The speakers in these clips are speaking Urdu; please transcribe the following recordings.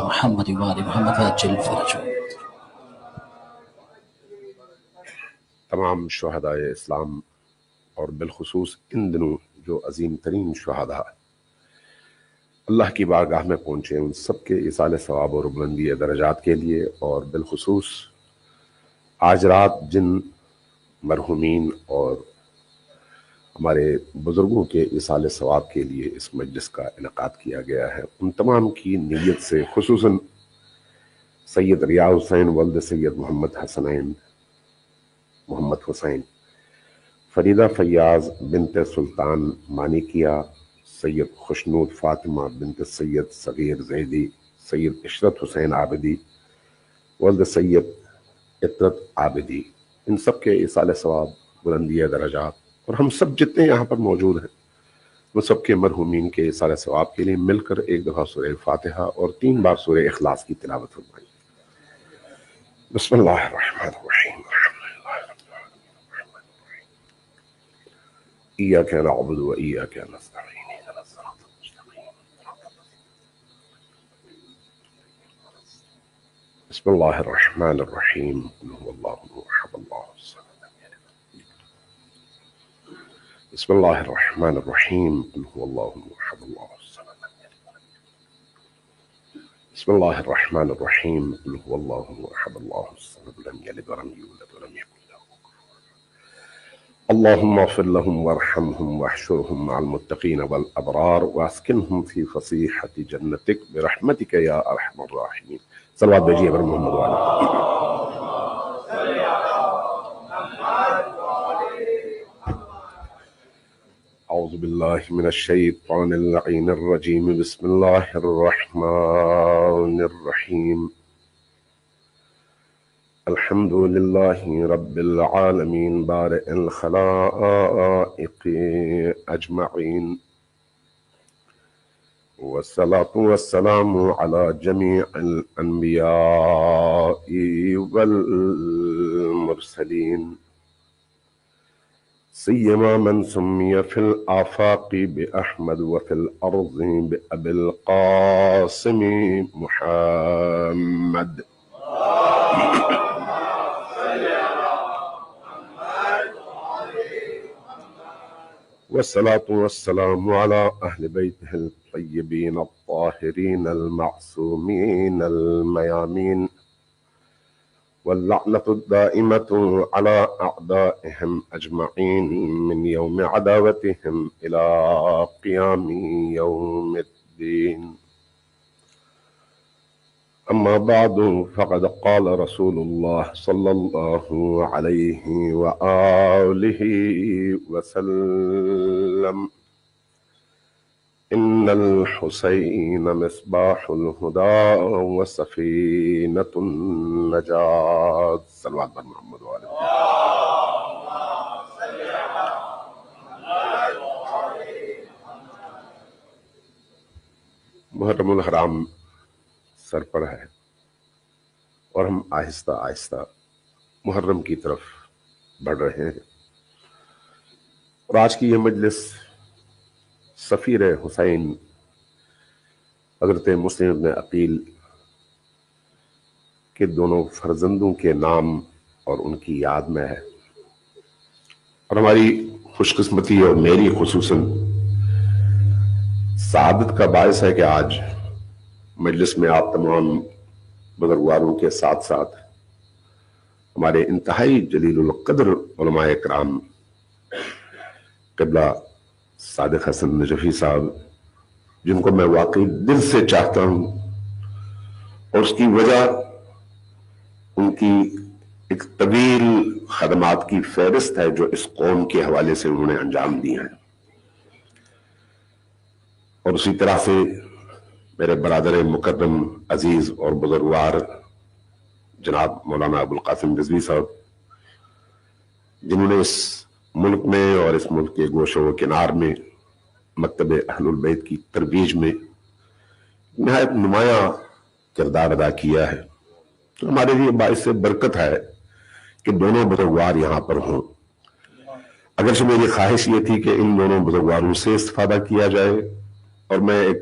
محمد وآل محمد وعجل فرجهم۔ تمام شہدائے اسلام اور بالخصوص ان دنوں جو عظیم ترین شہداء اللہ کی بارگاہ میں پہنچے، ان سب کے ایصال ثواب اور بلندی درجات کے لیے، اور بالخصوص آج رات جن مرحومین اور ہمارے بزرگوں کے ایصال ثواب کے لیے اس مجلس کا انعقاد کیا گیا ہے، ان تمام کی نیت سے خصوصاً سید ریاض حسین ولد سید محمد حسنین محمد حسین، فریدہ فیاض بنت سلطان مانیکیہ، سید خوشنود فاطمہ بنت سید صغیر زیدی، سید عشرت حسین عابدی ولد سید عطرت عابدی، ان سب کے ایصال ثواب بلندی درجات، اور ہم سب جتنے یہاں پر موجود ہیں وہ سب کے مرحومین کے ایصال ثواب کے لیے مل کر ایک دفعہ سورہ فاتحہ اور 3 بار سورہ اخلاص کی تلاوت فرمائیں۔ بسم اللہ الرحمن الرحیم، ایاک نعبد و ایاک نستعین، اہدنا الصراط المستقیم۔ بسم اللہ الرحمن الرحیم، قل هو اللہ احد اللہ الصمد لم یلد۔ بسم اللہ الرحمن الرحیم، قل هو اللہ احد اللہ الصمد لم یلد۔ بسم اللہ الرحمن الرحیم، قل هو اللہ احد اللہ الصمد لم یلد ولم یولد ولم یکن اللهم اغفر لهم وارحمهم واحشرهم مع المتقين والأبرار واسكنهم في فصيحة جنتك برحمتك يا أرحم الراحمين۔ صلوات بجي بر محمد وعلى أعوذ بالله من الشيطان اللعين الرجيم، بسم الله الرحمن الرحيم، الحمد لله رب العالمين بارئ الخلائق أجمعين، والصلاة والسلام على جميع الأنبياء والمرسلين، سيما من سمي في الآفاق بأحمد وفي الأرض بأبي القاسم محمد، والصلاة والسلام على أهل بيته الطيبين الطاهرين المعصومين الميامين، واللعنة الدائمة على أعدائهم أجمعين من يوم عداوتهم إلى قيام يوم الدين. أما بعد، فقد قال رسول الله صلى الله عليه وآله وسلم: إن الحسين مصباح الهدى وسفينة النجاة۔ صلوات بر محمد وآله۔ محرم الحرام سر پر ہے اور ہم آہستہ آہستہ محرم کی طرف بڑھ رہے ہیں، اور آج کی یہ مجلس سفیر حسین حضرت مسلم بن عقیل کے دونوں فرزندوں کے نام اور ان کی یاد میں ہے، اور ہماری خوش قسمتی اور میری خصوصاً سعادت کا باعث ہے کہ آج مجلس میں آپ تمام بزرگواروں کے ساتھ ساتھ ہمارے انتہائی جلیل القدر علماء کرام قبلہ صادق حسن نجفی صاحب، جن کو میں واقعی دل سے چاہتا ہوں، اور اس کی وجہ ان کی ایک طویل خدمات کی فہرست ہے جو اس قوم کے حوالے سے انہوں نے انجام دی ہیں، اور اسی طرح سے میرے برادر مکرم عزیز اور بزرگوار جناب مولانا ابو القاسم رضوی صاحب، جنہوں نے اس ملک میں اور اس ملک کے گوشہ و کنار میں مکتب اہل البیت کی ترویج میں نہایت نمایاں کردار ادا کیا ہے، تو ہمارے لیے باعث برکت ہے کہ دونوں بزرگوار یہاں پر ہوں۔ اگرچہ میری خواہش یہ تھی کہ ان دونوں بزرگواروں سے استفادہ کیا جائے، اور میں ایک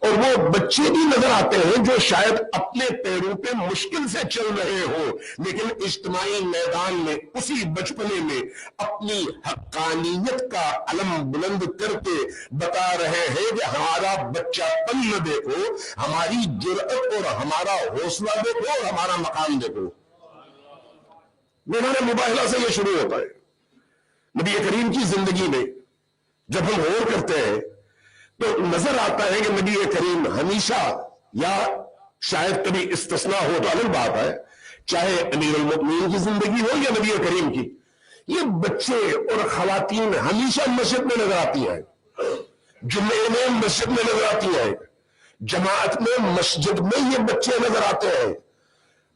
اور وہ بچے بھی نظر آتے ہیں جو شاید اپنے پیروں پہ مشکل سے چل رہے ہوں، لیکن اجتماعی میدان میں اسی بچپنے میں اپنی حقانیت کا علم بلند کرتے بتا رہے ہیں کہ ہمارا بچہ پن نہ دیکھو، ہماری جرأت اور ہمارا حوصلہ دیکھو اور ہمارا مقام دیکھو۔ میدان مباہلہ سے یہ شروع ہوتا ہے۔ نبی کریم کی زندگی میں جب ہم غور کرتے ہیں تو نظر آتا ہے کہ نبی کریم ہمیشہ، یا شاید کبھی استثناء ہو تو الگ بات ہے، چاہے امیر المؤمنین کی زندگی ہو یا نبی کریم کی، یہ بچے اور خواتین ہمیشہ مسجد میں نظر آتی ہیں، جمعے میں مسجد میں نظر آتی ہیں، جماعت میں مسجد میں یہ بچے نظر آتے ہیں۔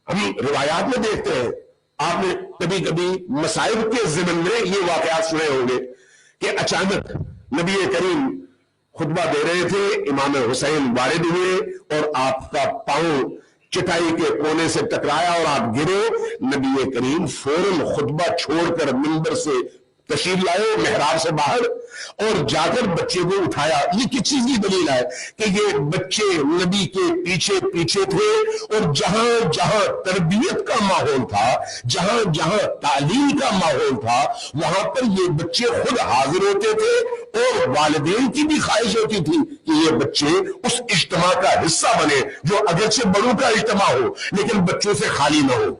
ہم روایات میں دیکھتے ہیں، آپ نے کبھی کبھی مصائب کے ضمن میں یہ واقعات سنے ہوں گے کہ اچانک نبی کریم خطبہ دے رہے تھے، امام حسین وارد ہوئے اور آپ کا پاؤں چٹائی کے کونے سے ٹکرایا اور آپ گرے۔ نبی کریم فوراً خطبہ چھوڑ کر منبر سے تشریف لائے محراب سے باہر اور جا کر بچے کو اٹھایا۔ یہ کس چیز کی دلیل ہے کہ یہ بچے نبی کے پیچھے پیچھے تھے، اور جہاں جہاں تربیت کا ماحول تھا، جہاں جہاں تعلیم کا ماحول تھا، وہاں پر یہ بچے خود حاضر ہوتے تھے، اور والدین کی بھی خواہش ہوتی تھی کہ یہ بچے اس اجتماع کا حصہ بنے جو اگرچہ بڑوں کا اجتماع ہو لیکن بچوں سے خالی نہ ہو۔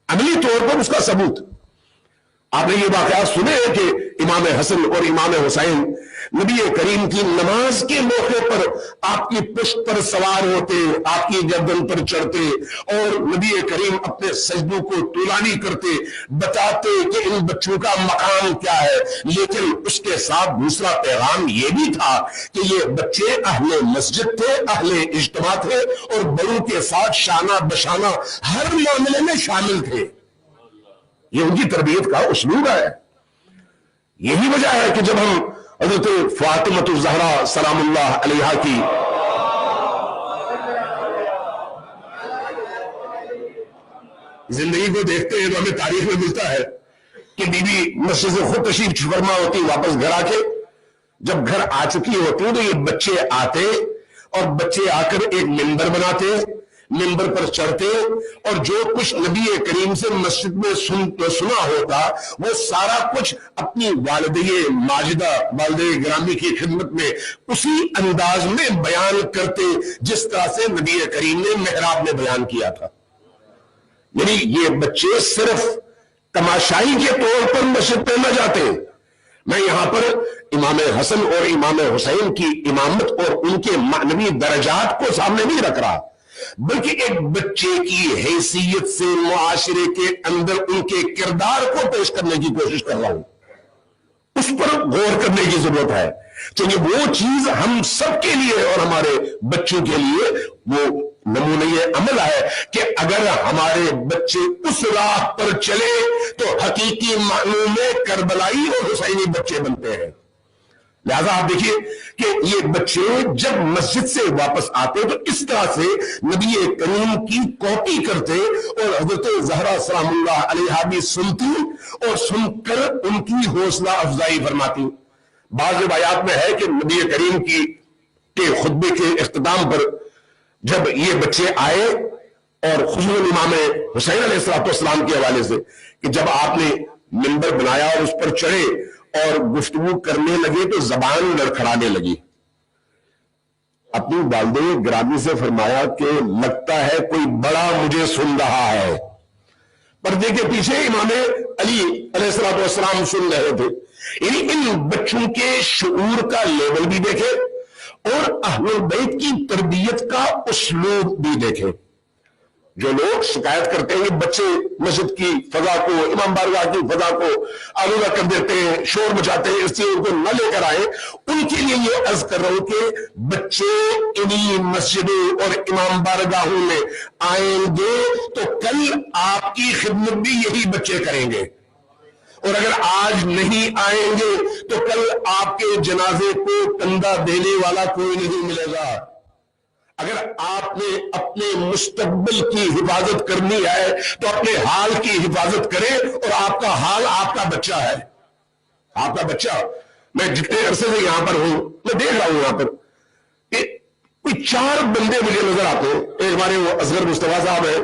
عملی طور پر اس کا ثبوت آپ نے یہ واقعات سنے ہیں کہ امام حسن اور امام حسین نبی کریم کی نماز کے موقع پر آپ کی پشت پر سوار ہوتے، آپ کی گردن پر چڑھتے، اور نبی کریم اپنے سجدوں کو طولانی کرتے، بتاتے کہ ان بچوں کا مقام کیا ہے۔ لیکن اس کے ساتھ دوسرا پیغام یہ بھی تھا کہ یہ بچے اہل مسجد تھے، اہل اجتماع تھے، اور بڑوں کے ساتھ شانہ بشانہ ہر معاملے میں شامل تھے۔ یہ ان کی تربیت کا اسلوب ہے۔ یہی وجہ ہے کہ جب ہم حضرت فاطمہ الزہرا سلام اللہ علیہا کی زندگی کو دیکھتے ہیں تو ہمیں تاریخ میں ملتا ہے کہ بی بی مسجد سے خود تشریف فرما ہوتی، واپس گھر آ کے جب گھر آ چکی ہوتی تو یہ بچے آتے اور بچے آ کر ایک منبر بناتے، منبر پر چڑھتے، اور جو کچھ نبی کریم سے مسجد میں سنا ہوتا وہ سارا کچھ اپنی والدہ ماجدہ، والدہ گرامی کی خدمت میں اسی انداز میں بیان کرتے جس طرح سے نبی کریم نے محراب میں بیان کیا تھا۔ یعنی یہ بچے صرف تماشائی کے طور پر مسجد پہ نہ جاتے۔ میں یہاں پر امام حسن اور امام حسین کی امامت اور ان کے معنوی درجات کو سامنے نہیں رکھ رہا، بلکہ ایک بچے کی حیثیت سے معاشرے کے اندر ان کے کردار کو پیش کرنے کی کوشش کر رہا ہوں۔ اس پر غور کرنے کی ضرورت ہے، چونکہ وہ چیز ہم سب کے لیے اور ہمارے بچوں کے لیے وہ نمونہ عمل ہے کہ اگر ہمارے بچے اس راہ پر چلے تو حقیقی معنوں میں کربلائی اور حسینی بچے بنتے ہیں۔ لہذا آپ دیکھیے کہ یہ بچے جب مسجد سے واپس آتے تو اس طرح سے نبی کریم کی کاپی کرتے، اور حضرت زہرا سلام اللہ علیہا بھی سنتی اور سن کر ان کی حوصلہ افزائی فرماتی۔ بعض روایات میں ہے کہ نبی کریم کے خطبے کے اختتام پر جب یہ بچے آئے، اور خصوصاً امام حسین علیہ السلام کے حوالے سے کہ جب آپ نے منبر بنایا اور اس پر چڑھے اور گفتگو کرنے لگے تو زبان لڑکھڑانے لگی۔ اپنی والدہ گرامی سے فرمایا کہ لگتا ہے کوئی بڑا مجھے سن رہا ہے۔ پردے کے پیچھے امام علی علیہ السلام سن رہے تھے۔ یعنی ان بچوں کے شعور کا لیول بھی دیکھے اور اہل بیت کی تربیت کا اسلوب بھی دیکھے۔ جو لوگ شکایت کرتے ہیں کہ بچے مسجد کی فضا کو، امام بارگاہ کی فضا کو آلودہ کر دیتے ہیں، شور مچاتے ہیں، اس لیے ان کو نہ لے کر آئے، ان کے لیے یہ عرض کر رہا ہوں کہ بچے انہی مسجدوں اور امام بارگاہوں میں آئیں گے تو کل آپ کی خدمت بھی یہی بچے کریں گے، اور اگر آج نہیں آئیں گے تو کل آپ کے جنازے کو کندھا دینے والا کوئی نہیں ملے گا۔ اگر آپ نے اپنے مستقبل کی حفاظت کرنی ہے تو اپنے حال کی حفاظت کریں، اور آپ کا حال آپ کا بچہ ہے۔ آپ کا بچہ، میں جتنے عرصے سے یہاں پر ہوں میں دیکھ رہا ہوں یہاں پر کوئی 4 بندے مجھے نظر آتے ہیں. ایک ہمارے وہ اصغر مصطفیٰ صاحب ہیں,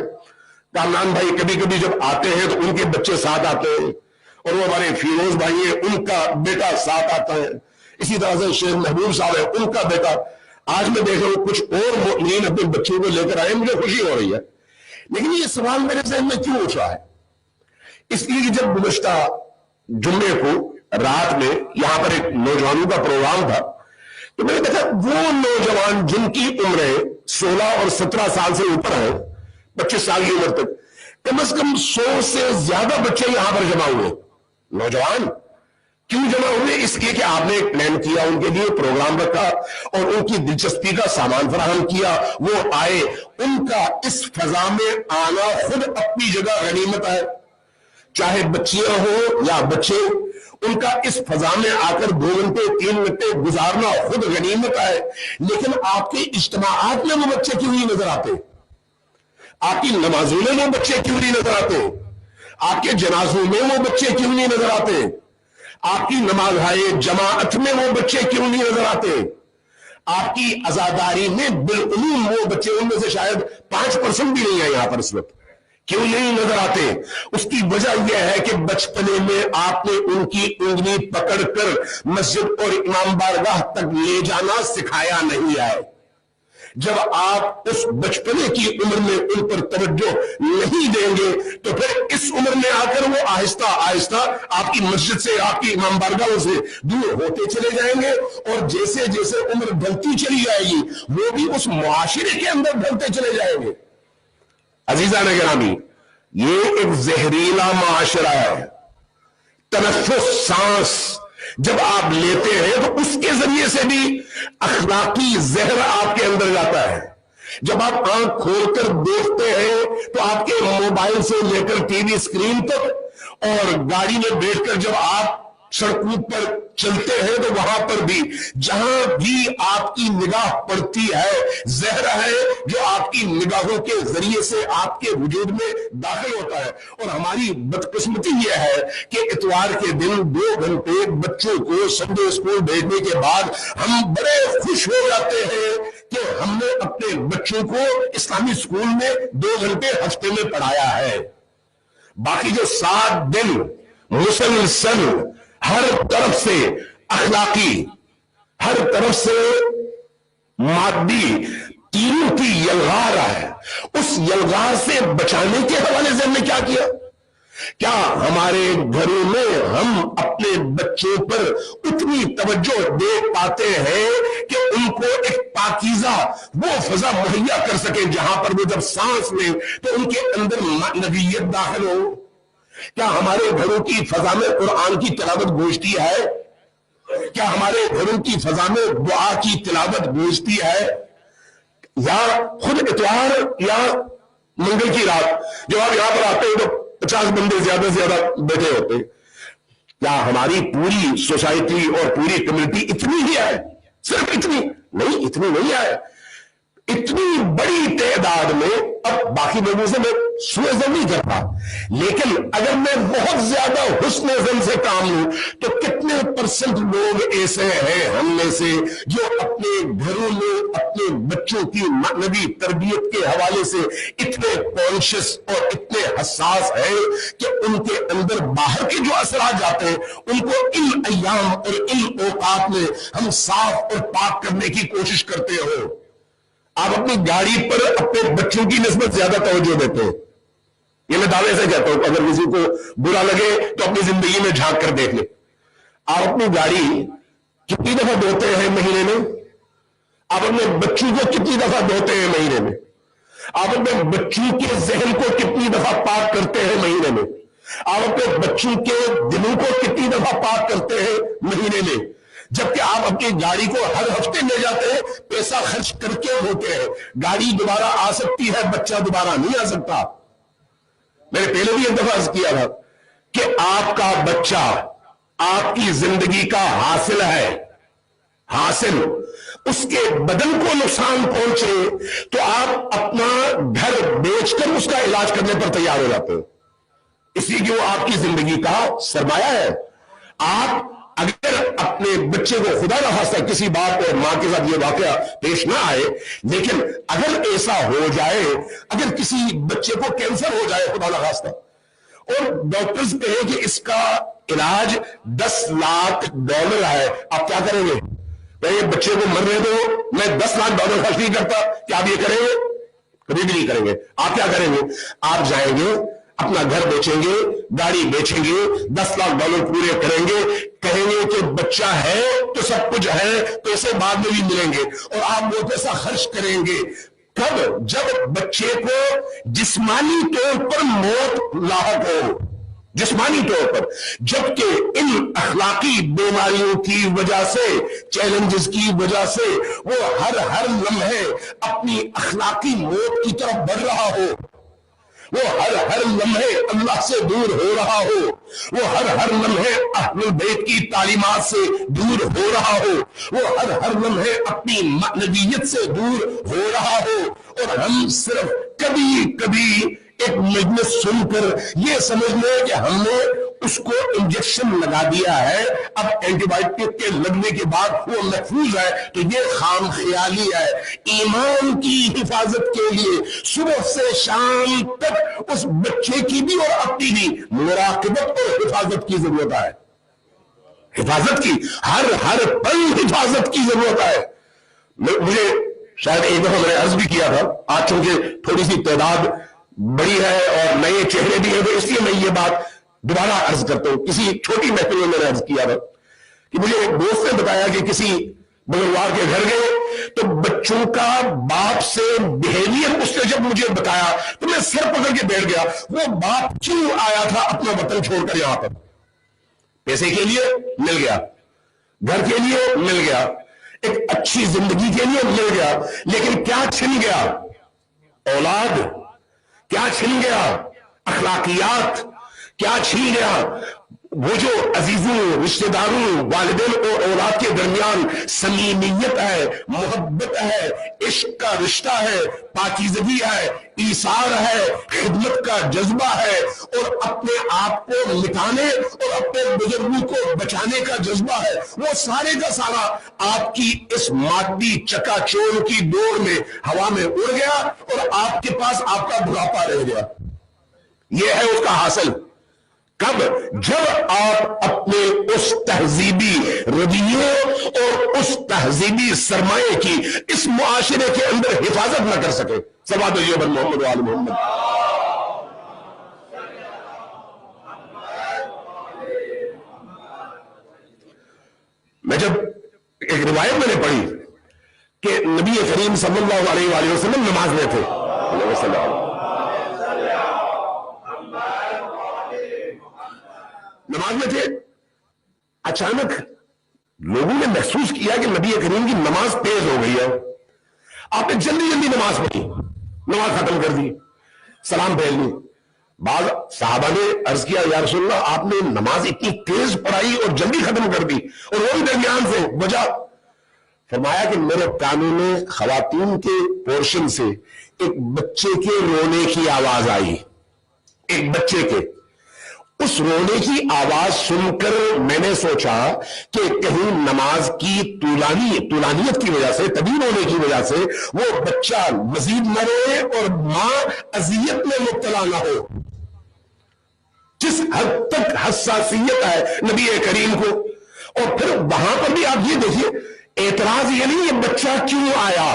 کامران بھائی کبھی کبھی جب آتے ہیں تو ان کے بچے ساتھ آتے ہیں, اور وہ ہمارے فیروز بھائی ہیں ان کا بیٹا ساتھ آتا ہے. اسی طرح سے شیخ محبوب صاحب ہے ان کا بیٹا. آج میں دیکھ رہا ہوں کچھ اور مؤمنین اپنے بچوں کو لے کر آئے, مجھے خوشی ہو رہی ہے. لیکن یہ سوال میرے ذہن میں کیوں اٹھ رہا ہے؟ اس لیے کہ جب گزشتہ جمعے کو رات میں یہاں پر ایک نوجوانوں کا پروگرام تھا, تو میں نے دیکھا وہ نوجوان جن کی عمریں 16 اور 17 سال سے اوپر ہیں, 25 سال کی عمر تک, کم از کم 100 سے زیادہ بچے یہاں پر جمع ہوئے. نوجوان کیوں جمع ہوئے؟ اس لیے کہ آپ نے ایک پلان کیا, ان کے لیے پروگرام رکھا اور ان کی دلچسپی کا سامان فراہم کیا. وہ آئے, ان کا اس فضا میں آنا خود اپنی جگہ غنیمت ہے. چاہے بچیاں ہوں یا بچے, ان کا اس فضا میں آ کر 2 گھنٹے 3 گھنٹے گزارنا خود غنیمت ہے. لیکن آپ کے اجتماعات میں وہ بچے کیوں نہیں نظر آتے؟ آپ کی نمازوں میں وہ بچے کیوں نہیں نظر آتے؟ آپ کے جنازوں میں وہ بچے کیوں نہیں نظر آتے؟ آپ کی نماز جماعت میں وہ بچے کیوں نہیں نظر آتے؟ آپ کی عزاداری میں بالعموم وہ بچے, ان میں سے شاید 5% بھی نہیں ہے یہاں پر اس وقت, کیوں نہیں نظر آتے؟ اس کی وجہ یہ ہے کہ بچپنے میں آپ نے ان کی انگلی پکڑ کر مسجد اور امام بارگاہ تک لے جانا سکھایا نہیں ہے. جب آپ اس بچپنے کی عمر میں ان پر توجہ نہیں دیں گے تو پھر اس عمر میں آ کر وہ آہستہ آہستہ آپ کی مسجد سے, آپ کی امام بارگاہوں سے دور ہوتے چلے جائیں گے, اور جیسے جیسے عمر ڈھلتی چلی جائے گی وہ بھی اس معاشرے کے اندر ڈھلتے چلے جائیں گے. عزیزان گرامی, یہ ایک زہریلا معاشرہ ہے. تنفس, سانس جب آپ لیتے ہیں تو اس کے ذریعے سے بھی اخلاقی زہر آپ کے اندر جاتا ہے. جب آپ آنکھ کھول کر دیکھتے ہیں تو آپ کے موبائل سے لے کر ٹی وی اسکرین تک, اور گاڑی میں بیٹھ کر جب آپ سڑکوں پر چلتے ہیں تو وہاں پر بھی جہاں بھی آپ کی نگاہ پڑتی ہے زہر ہے جو آپ کی نگاہوں کے ذریعے سے آپ کے وجود میں داخل ہوتا ہے. اور ہماری بدقسمتی یہ ہے کہ اتوار کے دن 2 گھنٹے بچوں کو سنڈے اسکول بھیجنے کے بعد ہم بڑے خوش ہو جاتے ہیں کہ ہم نے اپنے بچوں کو اسلامی اسکول میں 2 گھنٹے ہفتے میں پڑھایا ہے. باقی جو 7 دن مسلسل ہر طرف سے اخلاقی, ہر طرف سے مادی, تینوں کی یلغار ہے, اس یلغار سے بچانے کے حوالے سے ہم نے کیا کیا؟ کیا ہمارے گھروں میں ہم اپنے بچوں پر اتنی توجہ دے پاتے ہیں کہ ان کو ایک پاکیزہ وہ فضا مہیا کر سکیں جہاں پر وہ جب سانس لیں تو ان کے اندر نبیت داخل ہو؟ کیا ہمارے گھروں کی فضا میں قرآن کی تلاوت گونجتی ہے؟ کیا ہمارے گھروں کی فضا میں دعا کی تلاوت گونجتی ہے؟ یا خود اتوار یا منگل کی رات جب آپ یہاں پر آتے ہیں تو 50 بندے زیادہ سے زیادہ بیٹھے ہوتے ہیں. کیا ہماری پوری سوسائٹی اور پوری کمیونٹی اتنی ہی ہے؟ صرف اتنی نہیں, اتنی نہیں ہے. اتنی بڑی تعداد میں, اب باقی لوگوں سے میں سوء ظن نہیں کرتا, لیکن اگر میں بہت زیادہ حسن ظن سے کام لوں تو کتنے % لوگ ایسے ہیں ہم میں سے جو اپنے گھروں میں اپنے بچوں کی معنوی تربیت کے حوالے سے اتنے کانشیس اور اتنے حساس ہیں کہ ان کے اندر باہر کے جو اثرات جاتے ہیں ان کو ان ایام اور ان اوقات میں ہم صاف اور پاک کرنے کی کوشش کرتے ہو. آپ اپنی گاڑی پر اپنے بچوں کی نسبت زیادہ توجہ دیتے ہیں. یہ میں دعوے سے کہتا ہوں, اگر کسی کو برا لگے تو اپنی زندگی میں جھانک کر دیکھ لیں. آپ اپنی گاڑی کتنی دفعہ دھوتے ہیں مہینے میں؟ آپ اپنے بچوں کو کتنی دفعہ دھوتے ہیں مہینے میں؟ آپ اپنے بچوں کے ذہن کو کتنی دفعہ پاک کرتے ہیں مہینے میں؟ آپ اپنے بچوں کے دلوں کو کتنی دفعہ پاک کرتے ہیں مہینے میں؟ جبکہ آپ اپنی گاڑی کو ہر ہفتے لے جاتے ہیں, پیسہ خرچ کر کے ہوتے ہیں. گاڑی دوبارہ آ سکتی ہے, بچہ دوبارہ نہیں آ سکتا. میں نے پہلے بھی ایک دفعہ عرض کیا تھا کہ آپ کا بچہ آپ کی زندگی کا حاصل ہے. حاصل اس کے بدن کو نقصان پہنچے تو آپ اپنا گھر بیچ کر اس کا علاج کرنے پر تیار ہو جاتے ہیں, اسی لیے وہ آپ کی زندگی کا سرمایہ ہے. آپ اگر اپنے بچے کو خدا نہ خواستہ کسی باپ اور ماں کے ساتھ یہ واقعہ پیش نہ آئے، لیکن اگر ایسا ہو جائے، اگر کسی بچے کو کینسر ہو جائے خدا نہ خواستہ، اور ڈاکٹرز کہیں کہ اس کا علاج $10 لاکھ ہے، آپ کیا کریں گے؟ کہ بچے کو مرنے دو، میں $10 لاکھ خرچ نہیں کرتا، کیا آپ یہ کریں گے؟ کبھی بھی نہیں کریں گے۔ آپ کیا کریں گے؟ آپ جائیں گے، اپنا گھر بیچیں گے، گاڑی بیچیں گے، $10 لاکھ پورے کریں گے، کہیں گے کہ بچہ ہے تو سب کچھ ہے، تو اسے بعد میں بھی ملیں گے، اور آپ وہ پیسہ خرچ کریں گے کب؟ جب بچے کو جسمانی طور پر موت لاحق ہو، جسمانی طور پر، جبکہ ان اخلاقی بیماریوں کی وجہ سے، چیلنجز کی وجہ سے وہ ہر لمحے اپنی اخلاقی موت کی طرف بڑھ رہا ہو، وہ ہر لمحے اللہ سے دور ہو رہا ہو، وہ ہر لمحے اہل بیت کی تعلیمات سے دور ہو رہا ہو، وہ ہر لمحے اپنی معنویت سے دور ہو رہا ہو، اور ہم صرف کبھی کبھی ایک مجلس سن کر یہ سمجھ لیں کہ ہم نے اس کو انجیکشن لگا دیا ہے، اب اینٹی بائیوٹک کے لگنے کے بعد وہ محفوظ ہے، تو یہ خام خیالی ہے۔ ایمان کی حفاظت کے لیے صبح سے شام تک اس بچے کی بھی اور اپنی بھی مراقبت اور حفاظت کی ضرورت ہے، حفاظت کی، ہر پل حفاظت کی ضرورت ہے۔ مجھے شاید ایک دفعہ میں نے عرض بھی کیا تھا، آج چونکہ تھوڑی سی تعداد بڑی ہے اور نئے چہرے بھی ہیں، تو اس لیے میں یہ بات دوبارہ عرض کرتا ہوں۔ کسی چھوٹی محفل میں نے عرض کیا تھا کہ مجھے ایک دوست نے بتایا کہ کسی بزرگوار کے گھر گئے تو بچوں کا باپ سے بیہیویئر اس نے جب مجھے بتایا تو میں سر پکڑ کے بیٹھ گیا۔ وہ باپ کیوں آیا تھا اپنا وطن چھوڑ کر یہاں پر؟ پیسے کے لیے مل گیا، گھر کے لیے مل گیا، ایک اچھی زندگی کے لیے مل گیا، لیکن کیا چھن گیا؟ اولاد۔ کیا چھن گیا؟ اخلاقیات۔ کیا چھن گیا؟ وہ جو عزیزوں، رشتہ داروں، والدین اور اولاد کے درمیان صمیمیت ہے، محبت ہے، عشق کا رشتہ ہے، پاکیزگی ہے، ایثار ہے، خدمت کا جذبہ ہے، اور اپنے آپ کو مٹانے اور اپنے بزرگوں کو بچانے کا جذبہ ہے، وہ سارے کا سارا آپ کی اس مادی چکا چوند کی دوڑ میں ہوا میں اڑ گیا، اور آپ کے پاس آپ کا بڑھاپا رہ گیا۔ یہ ہے اس کا حاصل۔ کب؟ جب آپ اپنے اس تہذیبی رویوں اور اس تہذیبی سرمایے کی اس معاشرے کے اندر حفاظت نہ کر سکے۔ صلوات اللہ علی محمد وآل محمد۔ میں جب ایک روایت میں نے پڑھی کہ نبی کریم صلی اللہ علیہ وآلہ وسلم نماز میں تھے، نماز میں تھے، اچانک لوگوں نے محسوس کیا کہ نبی کریم کی نماز تیز ہو گئی ہے۔ آپ نے جلدی جلدی نماز پڑھی، نماز ختم کر دی، سلام پھیل لی۔ بعض صحابہ نے عرض کیا یا رسول اللہ آپ نے نماز اتنی تیز پڑھائی اور جلدی ختم کر دی، اور وہ بھی درمیان سے، وجہ؟ فرمایا کہ میرے کانوں میں خواتین کے پورشن سے ایک بچے کے رونے کی آواز آئی، ایک بچے کے۔ اس رونے کی آواز سن کر میں نے سوچا کہ کہیں نماز کی طولانیت کی وجہ سے، طویل ہونے کی وجہ سے وہ بچہ مزید نہ روئے اور ماں اذیت میں مبتلا نہ ہو۔ جس حد تک حساسیت ہے نبی کریم کو۔ اور پھر وہاں پر بھی آپ یہ دیکھیے، اعتراض یہ نہیں یہ بچہ کیوں آیا،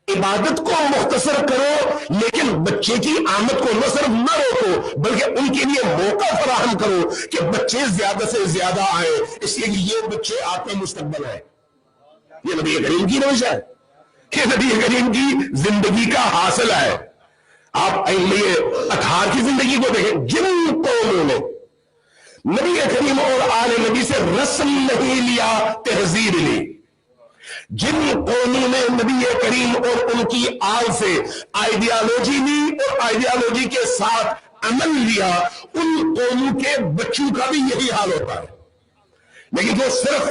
عبادت کو مختصر کرو لیکن بچے کی آمد کو نہ صرف نہ روکو بلکہ ان کے لیے موقع فراہم کرو کہ بچے زیادہ سے زیادہ آئیں، اس لیے یہ بچے آپ کا مستقبل ہے۔ یہ نبی کریم کی روش ہے، یہ نبی کریم کی زندگی کا حاصل ہے۔ آپ اہلیہ اطہار کی زندگی کو دیکھیں، جن قوموں نے نبی کریم اور آل نبی سے رسم نہیں لیا، تہذیب لی، جن قوموں نے نبی کریم اور ان کی آل سے آئیڈیالوجی لی اور آئیڈیالوجی کے ساتھ عمل لیا، ان قوموں کے بچوں کا بھی یہی حال ہوتا ہے۔ لیکن جو صرف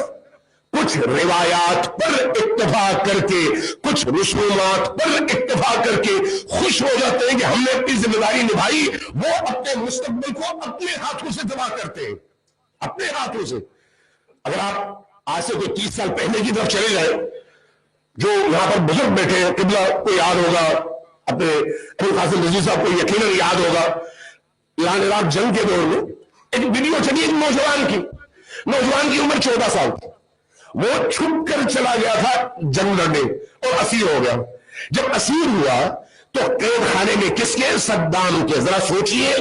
کچھ روایات پر اتفاق کر کے، کچھ رسومات پر اتفاق کر کے خوش ہو جاتے ہیں کہ ہم نے اپنی ذمہ داری نبھائی، وہ اپنے مستقبل کو اپنے ہاتھوں سے تباہ کرتے ہیں، اپنے ہاتھوں سے۔ اگر آپ آج سے کوئی 30 سال پہلے کی طرف چلے جائیں، جو یہاں پر بزرگ بیٹھے ہیں، قبلہ کو یاد ہوگا، اپنے ابو قاسم رضوی صاحب کو یقیناً یاد ہوگا، ایران عراق جنگ کے دور میں ایک ویڈیو چلی ایک نوجوان کی عمر 14 سال تھی، وہ چھپ کر چلا گیا تھا جنگ لڑنے اور اسیر ہو گیا. جب اسیر ہوا تو قید خانے میں کس کے؟ صدام کے. ذرا سوچئے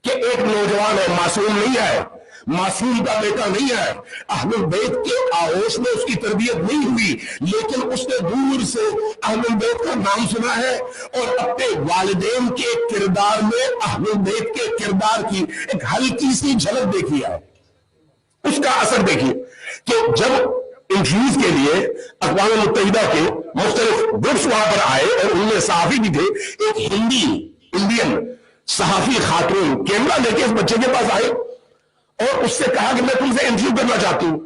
کہ ایک نوجوان ہے، معصوم نہیں ہے، معصوم کا بیٹا نہیں ہے، اہل البیت کے آغوش میں اس کی تربیت نہیں ہوئی، لیکن اس نے دور سے اہل البیت کا نام سنا ہے اور اپنے والدین کے کردار میں اہل البیت کے کردار کی ایک ہلکی سی جھلک دیکھی ہے. اس کا اثر دیکھیے کہ جب انٹرویوز کے لیے اقوام متحدہ کے مختلف گروپس وہاں پر آئے اور ان میں صحافی بھی تھے، ایک انڈین صحافی خاتون کیمرہ لے کے اس بچے کے پاس آئے اور اس سے کہا کہ میں تم سے انٹرویو کرنا چاہتی ہوں.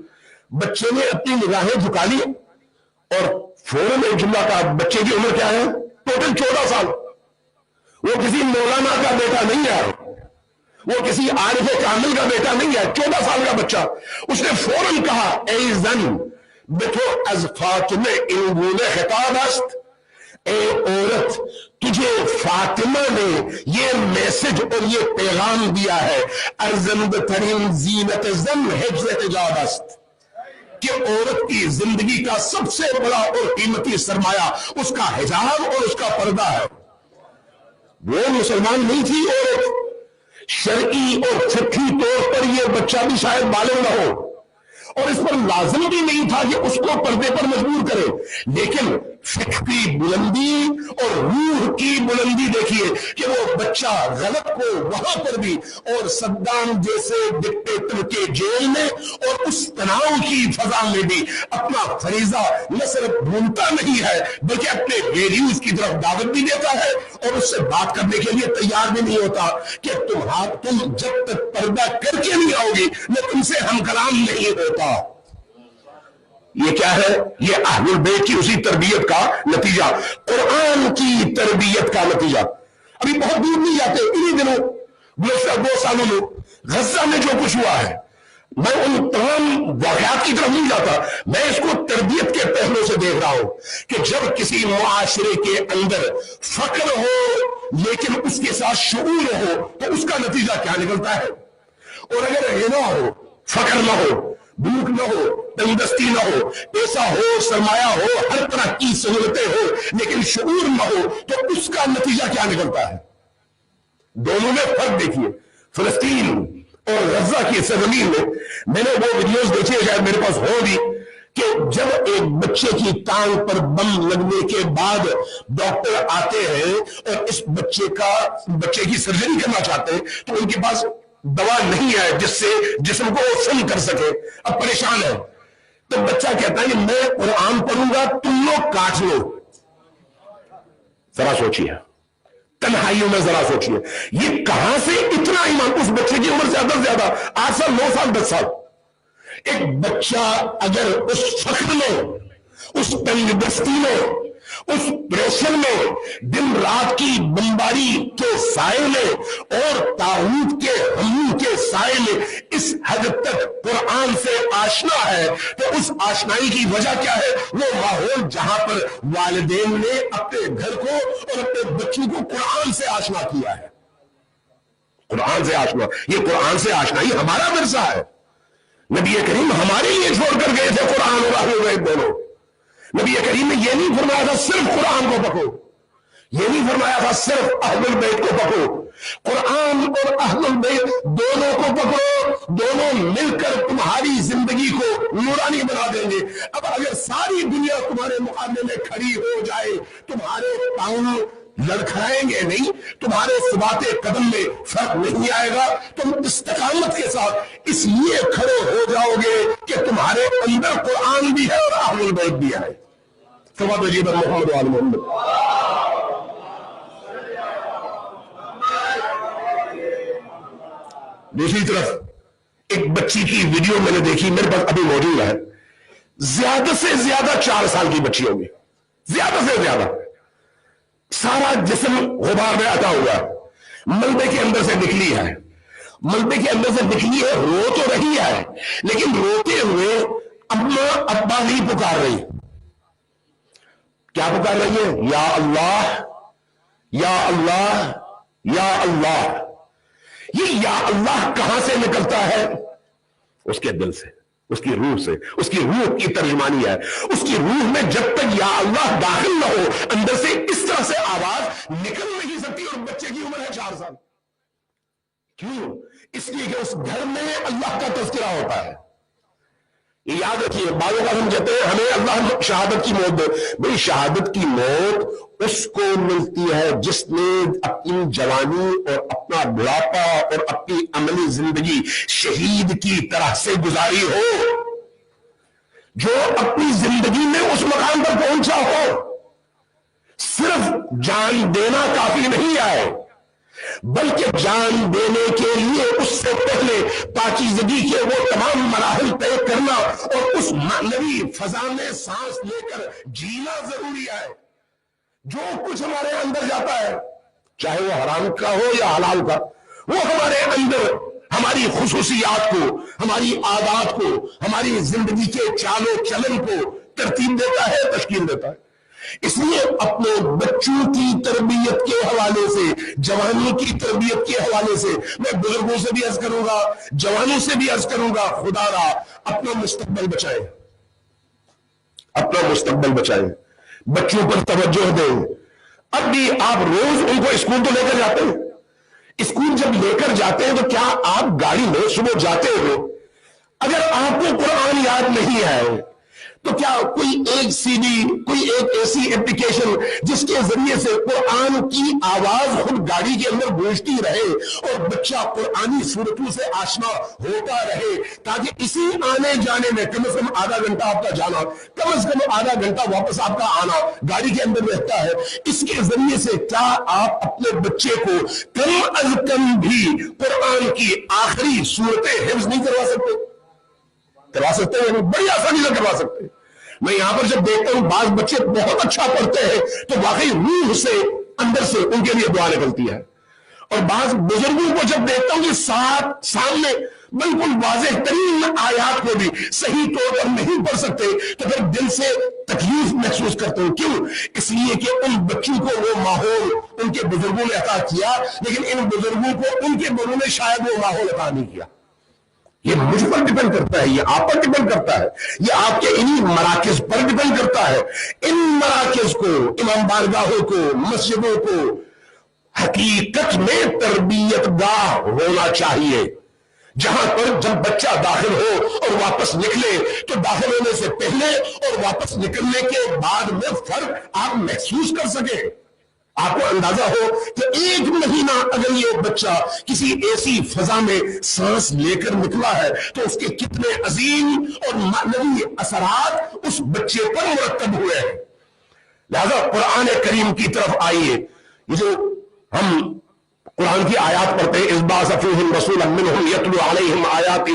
بچے نے اپنی نگاہیں جھکا لی اور فوراً ایک جملہ کہا. بچے کی عمر کیا ہے؟ ٹوٹل 14 سال. وہ کسی مولانا کا بیٹا نہیں ہے، وہ کسی عارف کامل کا بیٹا نہیں ہے، 14 سال کا بچہ. اس نے فوراً کہا ای زن بتو از فاطمہ انگول خطاب است، اے عورت تجھے فاطمہ نے یہ میسج اور یہ پیغام دیا ہے، ارزند ترین زینت زن حفظ حجاب است، کہ عورت کی زندگی کا سب سے بڑا اور قیمتی سرمایہ اس کا حجاب اور اس کا پردہ ہے. وہ مسلمان نہیں تھی عورت، شرعی اور فقہی طور پر یہ بچہ بھی شاید بالغ نہ ہو اور اس پر لازم بھی نہیں تھا کہ اس کو پردے پر مجبور کرے، لیکن فقہ کی بلندی اور روح کی بلندی دیکھیے کہ وہ بچہ غلط کو وہاں پر بھی اور صدام جیسے ڈکٹیٹر کے جیل میں اور اس تناؤ کی فضا میں بھی اپنا فریضہ نہ صرف ڈھونڈتا نہیں ہے بلکہ اپنے ویلیوز کی طرف دعوت بھی دیتا ہے اور اس سے بات کرنے کے لیے تیار بھی نہیں ہوتا کہ تم جب تک پردہ کر کے نہیں آؤ گی میں تم سے ہم کلام نہیں ہوتا. یہ کیا ہے؟ یہ اہل البیت کی اسی تربیت کا نتیجہ، قرآن کی تربیت کا نتیجہ. ابھی بہت دور نہیں جاتے، انہی دنوں 2 سالوں میں غزہ میں جو کچھ ہوا ہے، میں ان تمام واقعات کی طرف نہیں جاتا، میں اس کو تربیت کے پہلو سے دیکھ رہا ہوں کہ جب کسی معاشرے کے اندر فقر ہو لیکن اس کے ساتھ شعور ہو تو اس کا نتیجہ کیا نکلتا ہے. اور اگر غنا ہو، فقر نہ ہو، بھوک نہ ہو، تندرستی نہ ہو، پیسہ ہو، سرمایہ ہو، ہر طرح کی سہولتیں ہو لیکن شعور نہ ہو تو اس کا نتیجہ کیا نکلتا ہے. دونوں میں فرق دیکھیے. فلسطین اور غزہ کی سرزمین میں نے وہ ویڈیوز دیکھی ہے، شاید میرے پاس ہو بھی، کہ جب ایک بچے کی ٹانگ پر بم لگنے کے بعد ڈاکٹر آتے ہیں اور اس بچے کی سرجری کرنا چاہتے ہیں تو ان کے پاس دوا نہیں ہے جس سے جسم کو سن کر سکے. اب پریشان ہے تو بچہ کہتا ہے کہ میں قرآن پڑھوں گا، تم لوگ کاٹ لو. ذرا سوچیے، تنہائیوں میں ذرا سوچیے، یہ کہاں سے اتنا ایمان. اس بچے کی عمر زیادہ سے زیادہ 8 سال 9 سال 10 سال. ایک بچہ اگر اس فخر میں، اس تنگ دستی میں، اس پریشر میں، دن رات کی بمباری کے سائے میں اور طاغوت کے حملوں کے سائے میں اس حد تک قرآن سے آشنا ہے تو اس آشنائی کی وجہ کیا ہے؟ وہ ماحول جہاں پر والدین نے اپنے گھر کو اور اپنے بچوں کو قرآن سے آشنا کیا ہے. قرآن سے آشنا، یہ قرآن سے آشنائی ہمارا ورثہ ہے. نبی کریم ہمارے لیے چھوڑ کر گئے تھے قرآن اور اہل بیت دونوں. نبی کریم نے یہ نہیں فرمایا تھا صرف قرآن کو پکڑو، یہ نہیں فرمایا تھا صرف اہل البیت کو پکڑو. قرآن اور اہل البیت دونوں کو پکڑو، دونوں مل کر تمہاری زندگی کو نورانی بنا دیں گے. اب اگر ساری دنیا تمہارے مقابلے میں کھڑی ہو جائے، تمہارے پاؤں لڑکھائیں گے نہیں، تمہارے ثبات قدم میں فرق نہیں آئے گا. تم استقامت کے ساتھ اس لیے کھڑے ہو جاؤ گے کہ تمہارے اندر قرآن بھی ہے اور اہل البیت بھی ہے. سبحان اللہ محمد وعلی محمد. دوسری طرف ایک بچی کی ویڈیو میں نے دیکھی، میرے پاس ابھی موجود ہے، زیادہ سے زیادہ 4 سال کی بچی ہوگی، زیادہ سے زیادہ. سارا جسم غبار میں آتا ہوا، ملبے کے اندر سے نکلی ہے ملبے کے اندر سے نکلی ہے، رو تو رہی ہے لیکن روتے ہوئے اما ابا نہیں پکار رہی. کیا پکار رہی ہے؟ یا اللہ یا اللہ یا اللہ. یہ یا اللہ کہاں سے نکلتا ہے؟ اس کے دل سے، اس کی روح سے. اس کی روح کی ترجمانی ہے. اس کی روح میں جب تک یا اللہ داخل نہ ہو اندر سے اس طرح سے آواز نکل نہیں سکتی. اور بچے کی عمر ہے 4 سال. کیوں؟ اس لیے کہ اس گھر میں اللہ کا تذکرہ ہوتا ہے. یہ یاد رکھیے. بعض اوقات ہم کہتے ہیں ہمیں اللہ شہادت کی موت دے. بھئی شہادت کی موت اس کو ملتی ہے جس نے اپنی جوانی اور اپنا بڑھاپا اور اپنی عملی زندگی شہید کی طرح سے گزاری ہو، جو اپنی زندگی میں اس مقام پر پہنچا ہو. صرف جان دینا کافی نہیں ہے بلکہ جان دینے کے لیے اس سے پہلے پاکیزگی کے وہ تمام مراحل طے کرنا اور اس معنوی فضا میں سانس لے کر جینا ضروری ہے. جو کچھ ہمارے اندر جاتا ہے چاہے وہ حرام کا ہو یا حلال کا، وہ ہمارے اندر ہماری خصوصیات کو، ہماری عادات کو، ہماری زندگی کے چال و چلن کو ترتیب دیتا ہے، تشکیل دیتا ہے. اس لیے اپنے بچوں کی تربیت کے حوالے سے، جوانی کی تربیت کے حوالے سے میں بزرگوں سے بھی عرض کروں گا، جوانوں سے بھی عرض کروں گا، خدا را اپنا مستقبل بچائیں، اپنا مستقبل بچائیں، بچوں پر توجہ دیں. اب بھی آپ روز ان کو اسکول تو لے کر جاتے ہیں. اسکول جب لے کر جاتے ہیں تو کیا آپ گاڑی میں صبح جاتے ہوئے اگر آپ کو قرآن یاد نہیں ہے تو کیا کوئی ایک سی ڈی، کوئی ایک ایسی ایپلیکیشن جس کے ذریعے سے قرآن کی آواز خود گاڑی کے اندر گونجتی رہے اور بچہ قرآنی صورتوں سے آشنا ہوتا رہے، تاکہ اسی آنے جانے میں کم از کم آدھا گھنٹہ آپ کا جانا، کم از کم آدھا گھنٹہ واپس آپ کا آنا گاڑی کے اندر رہتا ہے. اس کے ذریعے سے کیا آپ اپنے بچے کو کم از کم بھی قرآن کی آخری صورتیں حفظ نہیں کروا سکتے؟ کروا سکتے ہیں، بڑی آسانی سے کروا سکتے ہیں. میں یہاں پر جب دیکھتا ہوں بعض بچے بہت اچھا پڑھتے ہیں تو واقعی روح سے اندر سے ان کے لیے دعا نکلتی ہے. اور بعض بزرگوں کو جب دیکھتا ہوں کہ سامنے بالکل واضح ترین آیات کو بھی صحیح طور پر نہیں پڑھ سکتے تو پھر دل سے تکلیف محسوس کرتا ہوں. کیوں؟ اس لیے کہ ان بچوں کو وہ ماحول ان کے بزرگوں نے عطا کیا لیکن ان بزرگوں کو ان کے بڑوں نے شاید وہ ماحول عطا نہیں کیا. یہ مجھ پر ڈیپینڈ کرتا ہے، یہ آپ پر ڈیپینڈ کرتا ہے، یہ آپ کے انہی مراکز پر ڈیپینڈ کرتا ہے. ان مراکز کو، امام بارگاہوں کو، مسجدوں کو حقیقت میں تربیت گاہ ہونا چاہیے، جہاں پر جب بچہ داخل ہو اور واپس نکلے تو داخل ہونے سے پہلے اور واپس نکلنے کے بعد میں فرق آپ محسوس کر سکیں. آپ کو اندازہ ہو کہ 1 مہینہ اگر یہ بچہ کسی ایسی فضا میں سانس لے کر نکلا ہے تو اس کے کتنے عظیم اور معنوی اثرات اس بچے پر مرتب ہوئے ہیں. لہذا قرآن کریم کی طرف آئیے. یہ جو ہم قرآن کی آیات پڑھتے ہیں، اذ بعث فیہم رسولا منہم یتلو علیہم آیاتہ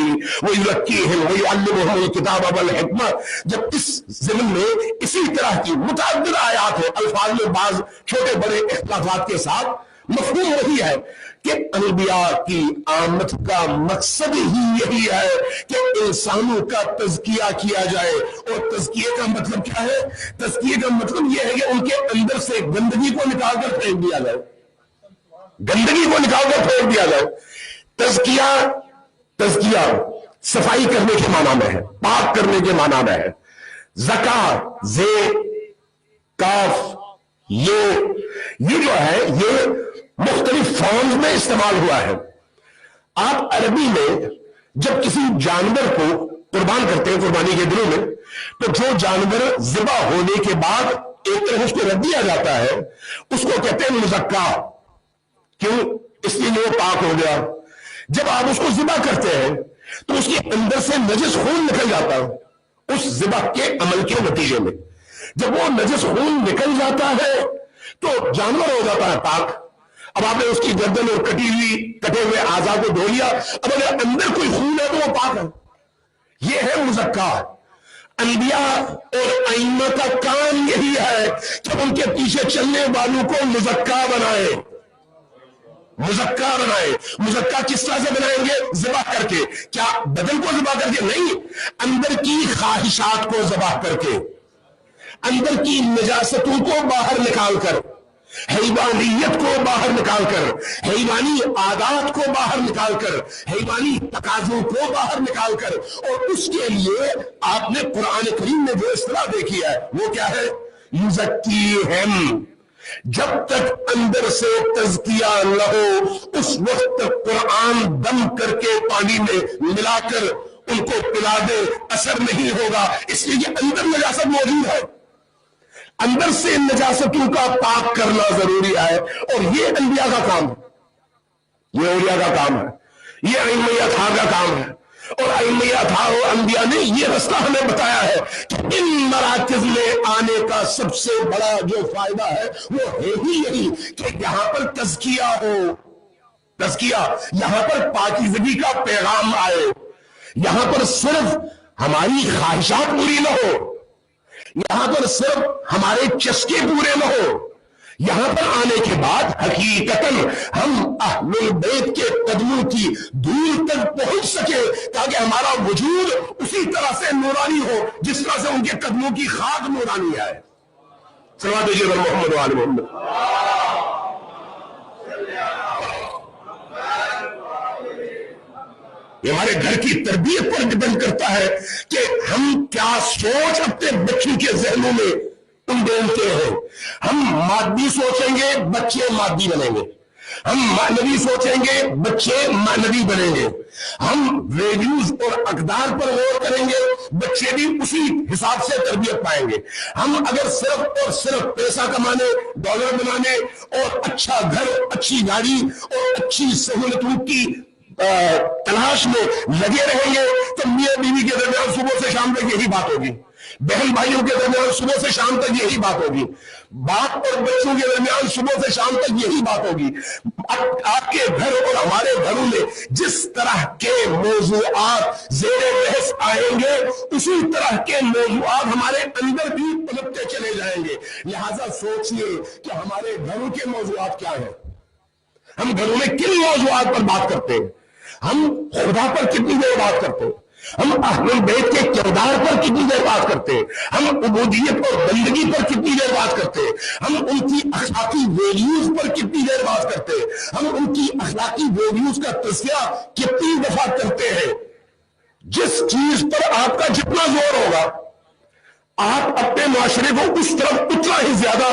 ویزکیہم ویعلمہم الکتاب والحکمہ، جب اس ضمن میں اسی طرح کی متعدد آیات ہیں، الفاظ میں بعض چھوٹے بڑے اختلافات کے ساتھ، مفہوم وہی ہے کہ انبیاء کی آمد کا مقصد ہی یہی ہے کہ انسانوں کا تزکیہ کیا جائے. اور تزکیے کا مطلب کیا ہے؟ تزکیے کا مطلب یہ ہے کہ ان کے اندر سے گندگی کو نکال کر پھینک دیا جائے، گندگی کو نکال کر پھینک دیا جائے. تزکیہ صفائی کرنے کے معنی میں ہے، پاک کرنے کے معنی میں ہے. زکا، زے، کاف، یہ جو ہے یہ مختلف فارمز میں استعمال ہوا ہے. آپ عربی میں جب کسی جانور کو قربان کرتے ہیں قربانی کے دنوں میں، تو جو جانور ذبح ہونے کے بعد ایک طرف اس کو رکھ دیا جاتا ہے اس کو کہتے ہیں مزکا. کیوں؟ اس لیے وہ پاک ہو گیا. جب آپ اس کو ذبح کرتے ہیں تو اس کے اندر سے نجس خون نکل جاتا ہے اس ذبح کے عمل کے نتیجے میں. جب وہ نجس خون نکل جاتا ہے تو جانور ہو جاتا ہے پاک. اب آپ نے اس کی گردن اور کٹے ہوئے اعضاء کو دھو لیا، اب اگر اندر کوئی خون ہے تو وہ پاک ہے. یہ ہے مزکا. انبیاء اور ائمہ کا کام یہی ہے کہ ان کے پیچھے چلنے والوں کو مزکا بنائے. مزکا بنائے. مزکا کس طرح سے بنائیں گے؟ ذبح کر کے. کیا بدن کو ذبح کر کے؟ نہیں، اندر کی خواہشات کو ذبح کر کے، اندر کی نجاستوں کو باہر نکال کر، حیوانیت کو باہر نکال کر، حیوانی عادات کو باہر نکال کر، حیوانی تقاضوں کو باہر نکال کر. اور اس کے لیے آپ نے قرآن کریم میں جو اصطلاح دیکھی ہے وہ کیا ہے؟ یزکیہم. جب تک اندر سے تزکیہ نہ ہو اس وقت تک قرآن دم کر کے پانی میں ملا کر ان کو پلا دے اثر نہیں ہوگا. اس لیے یہ اندر نجاست موجود ہے، اندر سے نجاستوں کا پاک کرنا ضروری ہے. اور یہ انبیاء کا کام ہے، یہ اولیاء کا کام ہے، یہ ائمہ اطہار کا کام ہے. اور ائمہ اطہار و انبیاء نے یہ رستہ ہمیں بتایا ہے کہ ان مراکز میں آنے کا سب سے بڑا جو فائدہ ہے وہ ہے ہی یہی کہ یہاں پر تزکیہ ہو، تزکیہ، یہاں پر پاکیزگی کا پیغام آئے، یہاں پر صرف ہماری خواہشات پوری نہ ہو، یہاں پر صرف ہمارے چسکے پورے نہ ہو. یہاں پر آنے کے بعد حقیقتاً ہم اہل البیت کے قدموں کی دور تک پہنچ سکے تاکہ ہمارا وجود اسی طرح سے نورانی ہو جس طرح سے ان کے قدموں کی خاک نورانی ہے. صلوات دیجیے محمد و آل محمد. یہ ہمارے گھر کی تربیت پر ڈپینڈ کرتا ہے کہ ہم کیا سوچ اپنے بچوں کے ذہنوں میں ڈالتے ہیں. ہم مادی سوچیں گے بچے مادی بنیں گے، ہم معنوی سوچیں گے بچے معنوی بنیں گے، ہم ویلیوز اور اقدار پر غور کریں گے بچے بھی اسی حساب سے تربیت پائیں گے. ہم اگر صرف اور صرف پیسہ کمانے، ڈالر بنانے اور اچھا گھر، اچھی گاڑی اور اچھی سہولتوں کی تلاش میں لگے رہیں گے تو میاں بیوی کے درمیان صبح سے شام تک یہی بات ہوگی، بہن بھائیوں کے درمیان صبح سے شام تک یہی بات ہوگی، باپ اور بچوں کے درمیان صبح سے شام تک یہی بات ہوگی. آپ کے گھر اور ہمارے گھروں میں جس طرح کے موضوعات زیر بحث آئیں گے اسی طرح کے موضوعات ہمارے اندر بھی پلٹتے چلے جائیں گے. لہذا سوچئے کہ ہمارے گھروں کے موضوعات کیا ہیں، ہم گھروں میں کن موضوعات پر بات کرتے ہیں، ہم خدا پر کتنی دیر بات کرتے ہیں، ہم اہل البیت کے کردار پر کتنی دیر بات کرتے ہیں، ہم عبودیت اور بندگی پر کتنی دیر بات کرتے ہیں، ہم ان کی اخلاقی ویلیوز پر کتنی دیر بات کرتے ہیں، ہم ان کی اخلاقی ویلیوز کا تذکرہ کتنی دفعہ کرتے ہیں. جس چیز پر آپ کا جتنا زور ہوگا آپ اپنے معاشرے کو اس طرف اتنا ہی زیادہ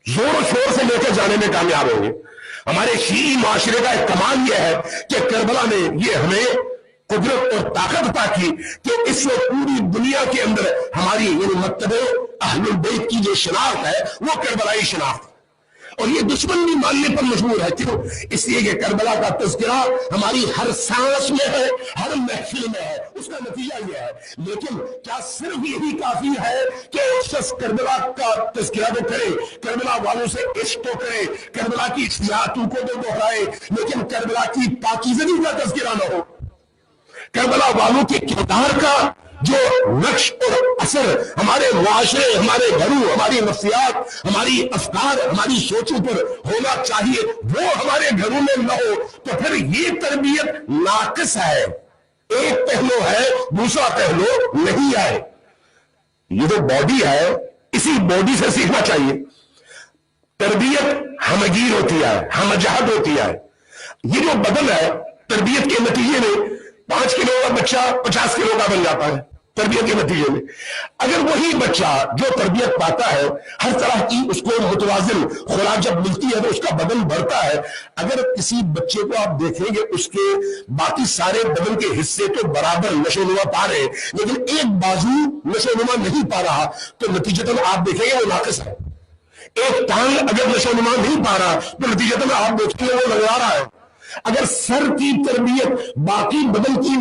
زور و شور سے لے کر جانے میں کامیاب ہوں گے. ہمارے شیعی معاشرے کا ایک کمال یہ ہے کہ کربلا نے یہ ہمیں قدرت اور طاقت عطا کی کہ اس وقت پوری دنیا کے اندر ہماری یعنی مکتب اہل البیت کی جو شناخت ہے وہ کربلائی شناخت ہے. اور یہ دشمن بھی ماننے پر مجبور ہے. کیوں؟ اس لیے کہ کربلا کا تذکرہ ہماری ہر سانس میں ہے، ہر محفل میں ہے. اس کا نتیجہ یہ ہے. لیکن کیا صرف یہی کافی ہے کہ ایک شخص کربلا کا تذکرہ تو کرے، کربلا والوں سے عشق تو کرے، کربلا کی سیاحتوں کو تو دہرائے، لیکن کربلا کی پاکیزگی کا تذکرہ نہ ہو، کربلا والوں کے کردار کا جو نقش اور اثر ہمارے معاشرے، ہمارے گھروں، ہماری نفسیات، ہماری افکار، ہماری سوچوں پر ہونا چاہیے وہ ہمارے گھروں میں نہ ہو تو پھر یہ تربیت ناقص ہے. ایک پہلو ہے، دوسرا پہلو نہیں ہے. یہ جو باڈی ہے اسی باڈی سے سیکھنا چاہیے. تربیت ہمگیر ہوتی ہے، ہمجہت ہوتی ہے. یہ جو بدن ہے تربیت کے نتیجے میں 5 کلو کا بچہ 50 کلو کا بن جاتا ہے. تربیت کے نتیجے میں اگر وہی بچہ جو تربیت پاتا ہے ہر طرح کی اس کو متوازن خوراک جب ملتی ہے تو اس کا بدن بڑھتا ہے. اگر کسی بچے کو آپ دیکھیں گے اس کے باقی سارے بدن کے حصے تو برابر نشو نما پا رہے ہیں لیکن ایک بازو نشو نما نہیں پا رہا تو نتیجتاً آپ دیکھیں گے وہ ناقص ہے. ایک ٹانگ اگر نشو نما نہیں پا رہا تو نتیجتاً آپ دیکھیں گے وہ لگا رہا ہے. اگر سر کی تربیت باقی بدن کی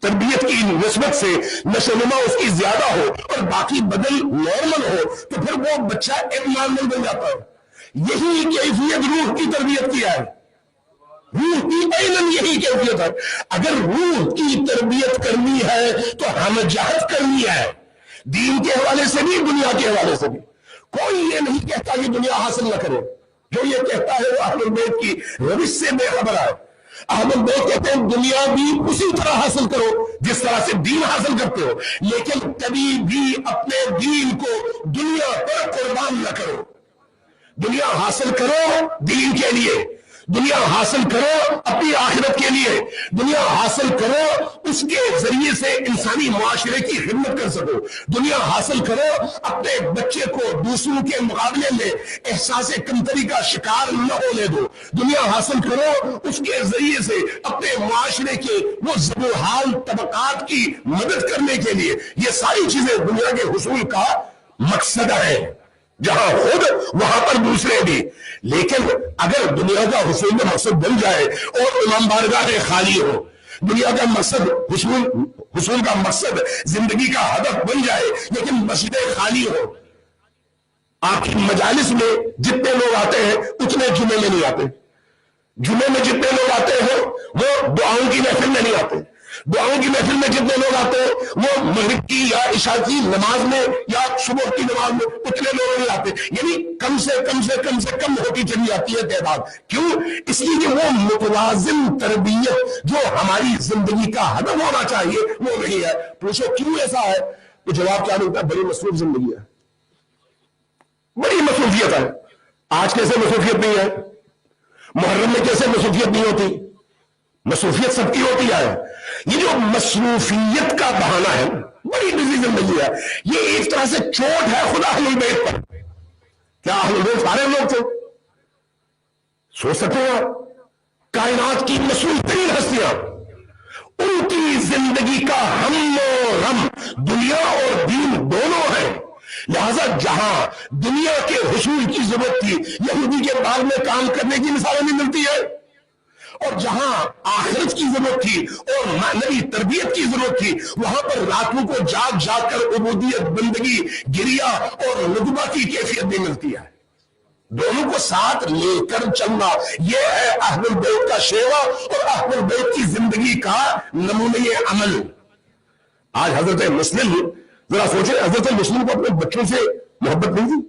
تربیت کی نسبت سے نشو نما اس کی زیادہ ہو اور باقی بدن نارمل ہو تو پھر وہ بچہ ایک نارمل بن جاتا ہے. یہی کیفیت روح کی تربیت کی ہے. روح کی عیناً یہی کیفیت ہے. اگر روح کی تربیت کرنی ہے تو ہمجہت کرنی ہے، دین کے حوالے سے بھی دنیا کے حوالے سے بھی. کوئی یہ نہیں کہتا کہ دنیا حاصل نہ کرے، جو یہ کہتا ہے وہ اہل بیت کی روش سے بے خبر ہے۔ اہل بیت کہتے ہیں دنیا بھی اسی طرح حاصل کرو جس طرح سے دین حاصل کرتے ہو، لیکن کبھی بھی اپنے دین کو دنیا پر قربان نہ کرو۔ دنیا حاصل کرو دین کے لیے، دنیا حاصل کرو اپنی آخرت کے لیے، دنیا حاصل کرو اس کے ذریعے سے انسانی معاشرے کی خدمت کر سکو، دنیا حاصل کرو اپنے بچے کو دوسروں کے مقابلے میں احساس کمتری کا شکار نہ ہونے دو، دنیا حاصل کرو اس کے ذریعے سے اپنے معاشرے کے وہ ذوالحال طبقات کی مدد کرنے کے لیے۔ یہ ساری چیزیں دنیا کے حصول کا مقصد ہے، جہاں خود وہاں پر دوسرے بھی۔ لیکن اگر دنیا کا حصول میں مقصد بن جائے اور امام بارگاہ خالی ہو، دنیا کا مقصد حصول کا مقصد زندگی کا ہدف بن جائے لیکن مسجدیں خالی ہو، آپ کی مجالس میں جتنے لوگ آتے ہیں اتنے جمعے میں نہیں آتے، جمعے میں جتنے لوگ آتے ہیں وہ دعاؤں کی محفل میں نہیں آتے، دعاؤں کی محفل میں جتنے لوگ آتے ہیں وہ مغرب کی یا عشاء کی نماز میں یا صبح کی نماز میں اتنے لوگ نہیں آتے، یعنی کم سے کم ہوتی چلی جاتی ہے تعداد۔ کیوں؟ اس لیے کہ وہ متوازن تربیت جو ہماری زندگی کا ہدف ہونا چاہیے وہ نہیں ہے۔ پوچھو کیوں ایسا ہے تو جواب کیا ملتا ہے؟ بڑی مصروف زندگی ہے، بڑی مصروفیت ہے۔ آج کیسے مصروفیت نہیں ہے؟ محرم میں کیسے مصروفیت نہیں ہوتی؟ مصروفیت سب کی ہوتی ہے۔ یہ جو مصروفیت کا بہانہ ہے، بڑی بزی زندگی ہے، یہ ایک طرح سے چوٹ ہے خدا اہل بیت پر۔ کیا اہل بیت سارے لوگ تھے؟ سوچ سکتے ہیں آپ، کائنات کی مصروف ترین ہستیاں، ان کی زندگی کا ہم و غم دنیا اور دین دونوں ہیں، لہذا جہاں دنیا کے حصول کی ضرورت تھی یہودی کے باغ میں کام کرنے کی مثالیں نہیں ملتی ہے، اور جہاں آخرت کی ضرورت تھی اور معنوی تربیت کی ضرورت تھی وہاں پر راتوں کو جاگ جاگ کر عبودیت، بندگی، گریا اور ندبہ کی کیفیت بھی ملتی ہے۔ دونوں کو ساتھ لے کر چلنا، یہ ہے اہل بیت کا شیوا اور اہل بیت کی زندگی کا نمونۂ عمل۔ آج حضرت مسلم، ذرا سوچیں، حضرت مسلم کو اپنے بچوں سے محبت نہیں تھی؟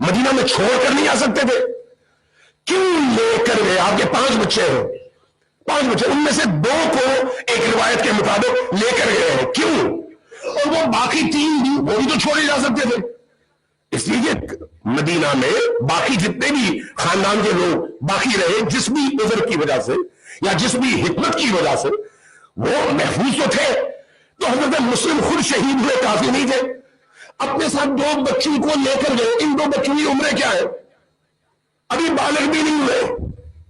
مدینہ میں چھوڑ کر نہیں آ سکتے تھے؟ کیوں لے کر گئے؟ آپ کے 5 بچے ہیں، 5 بچے، ان میں سے 2 کو ایک روایت کے مطابق لے کر گئے ہیں، کیوں؟ اور وہ باقی 3 بھی وہ بھی تو چھوڑے جا سکتے تھے۔ اس لیے کہ مدینہ میں باقی جتنے بھی خاندان کے لوگ باقی رہے، جس بھی عذر کی وجہ سے یا جس بھی حکمت کی وجہ سے، وہ محفوظ تو تھے۔ تو حضرت مسلم خود شہید ہوئے کافی نہیں تھے، اپنے ساتھ 2 بچوں کو لے کر گئے۔ ان 2 بچوں کی عمریں کیا ہے؟ ابھی بالغ بھی نہیں ہوئے،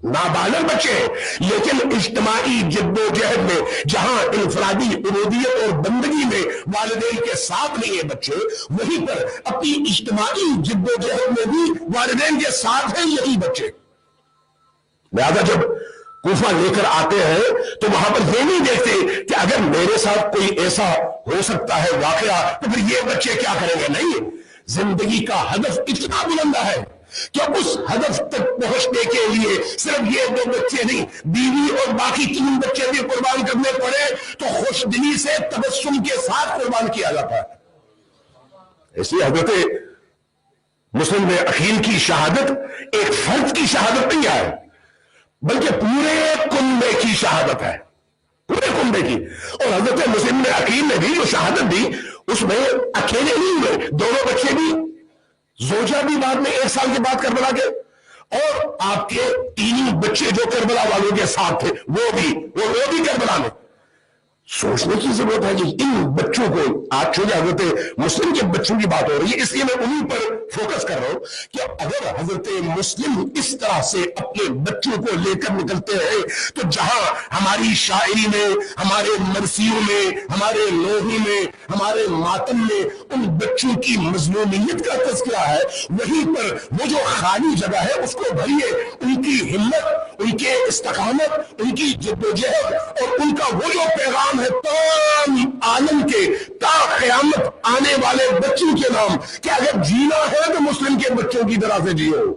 نابالغ بچے ہیں، لیکن اجتماعی جد و جہد میں جہاں انفرادی عبودیت اور بندگی میں والدین کے ساتھ نہیں ہیں بچے، وہیں پر اپنی اجتماعی جد و جہد میں بھی والدین کے ساتھ ہیں یہی بچے۔ لہذا جب کوفہ لے کر آتے ہیں تو وہاں پر یہ نہیں دیکھتے کہ اگر میرے ساتھ کوئی ایسا ہو سکتا ہے واقعہ تو پھر یہ بچے کیا کریں گے، نہیں، زندگی کا ہدف اتنا بلند ہے کہ اس ہدف تک پہنچنے کے لیے صرف یہ 2 بچے نہیں، بیوی اور باقی 3 بچے بھی قربان کرنے پڑے تو خوش دلی سے تبسم کے ساتھ قربان کیا جاتا ہے۔ اس لیے حضرت مسلم میں عقیل کی شہادت ایک فرد کی شہادت نہیں ہے بلکہ پورے کنبے کی شہادت ہے، پورے کنبے کی۔ اور حضرت مسلم میں عقیل نے بھی جو شہادت دی اس میں اکیلے نہیں ہوئے، 2 بچے بھی، زوجہ بھی بعد میں 1 سال کے بعد کربلا کے، اور آپ کے 3 بچے جو کربلا والوں کے ساتھ تھے وہ بھی کربلا میں۔ سوچنے کی ضرورت ہے کہ ان بچوں کو، آج چونکہ حضرت مسلم کے بچوں کی بات ہو رہی ہے اس لیے میں انہیں پر فوکس کر رہا ہوں کہ اگر حضرت مسلم اس طرح سے اپنے بچوں کو لے کر نکلتے ہیں تو جہاں ہماری شاعری میں، ہمارے مرثیوں میں، ہمارے لوحوں میں، ہمارے ماتم میں ان بچوں کی مظلومیت کا تذکرہ ہے، وہیں پر وہ جو خالی جگہ ہے اس کو بھریے، ان کی ہمت، ان کے استقامت، ان کی جدوجہد اور ان کا وہ جو پیغام ہے تمام عالم کے تا قیامت آنے والے بچوں کے نام کہ اگر جینا ہے تو مسلم کے بچوں کی طرح سے جیو،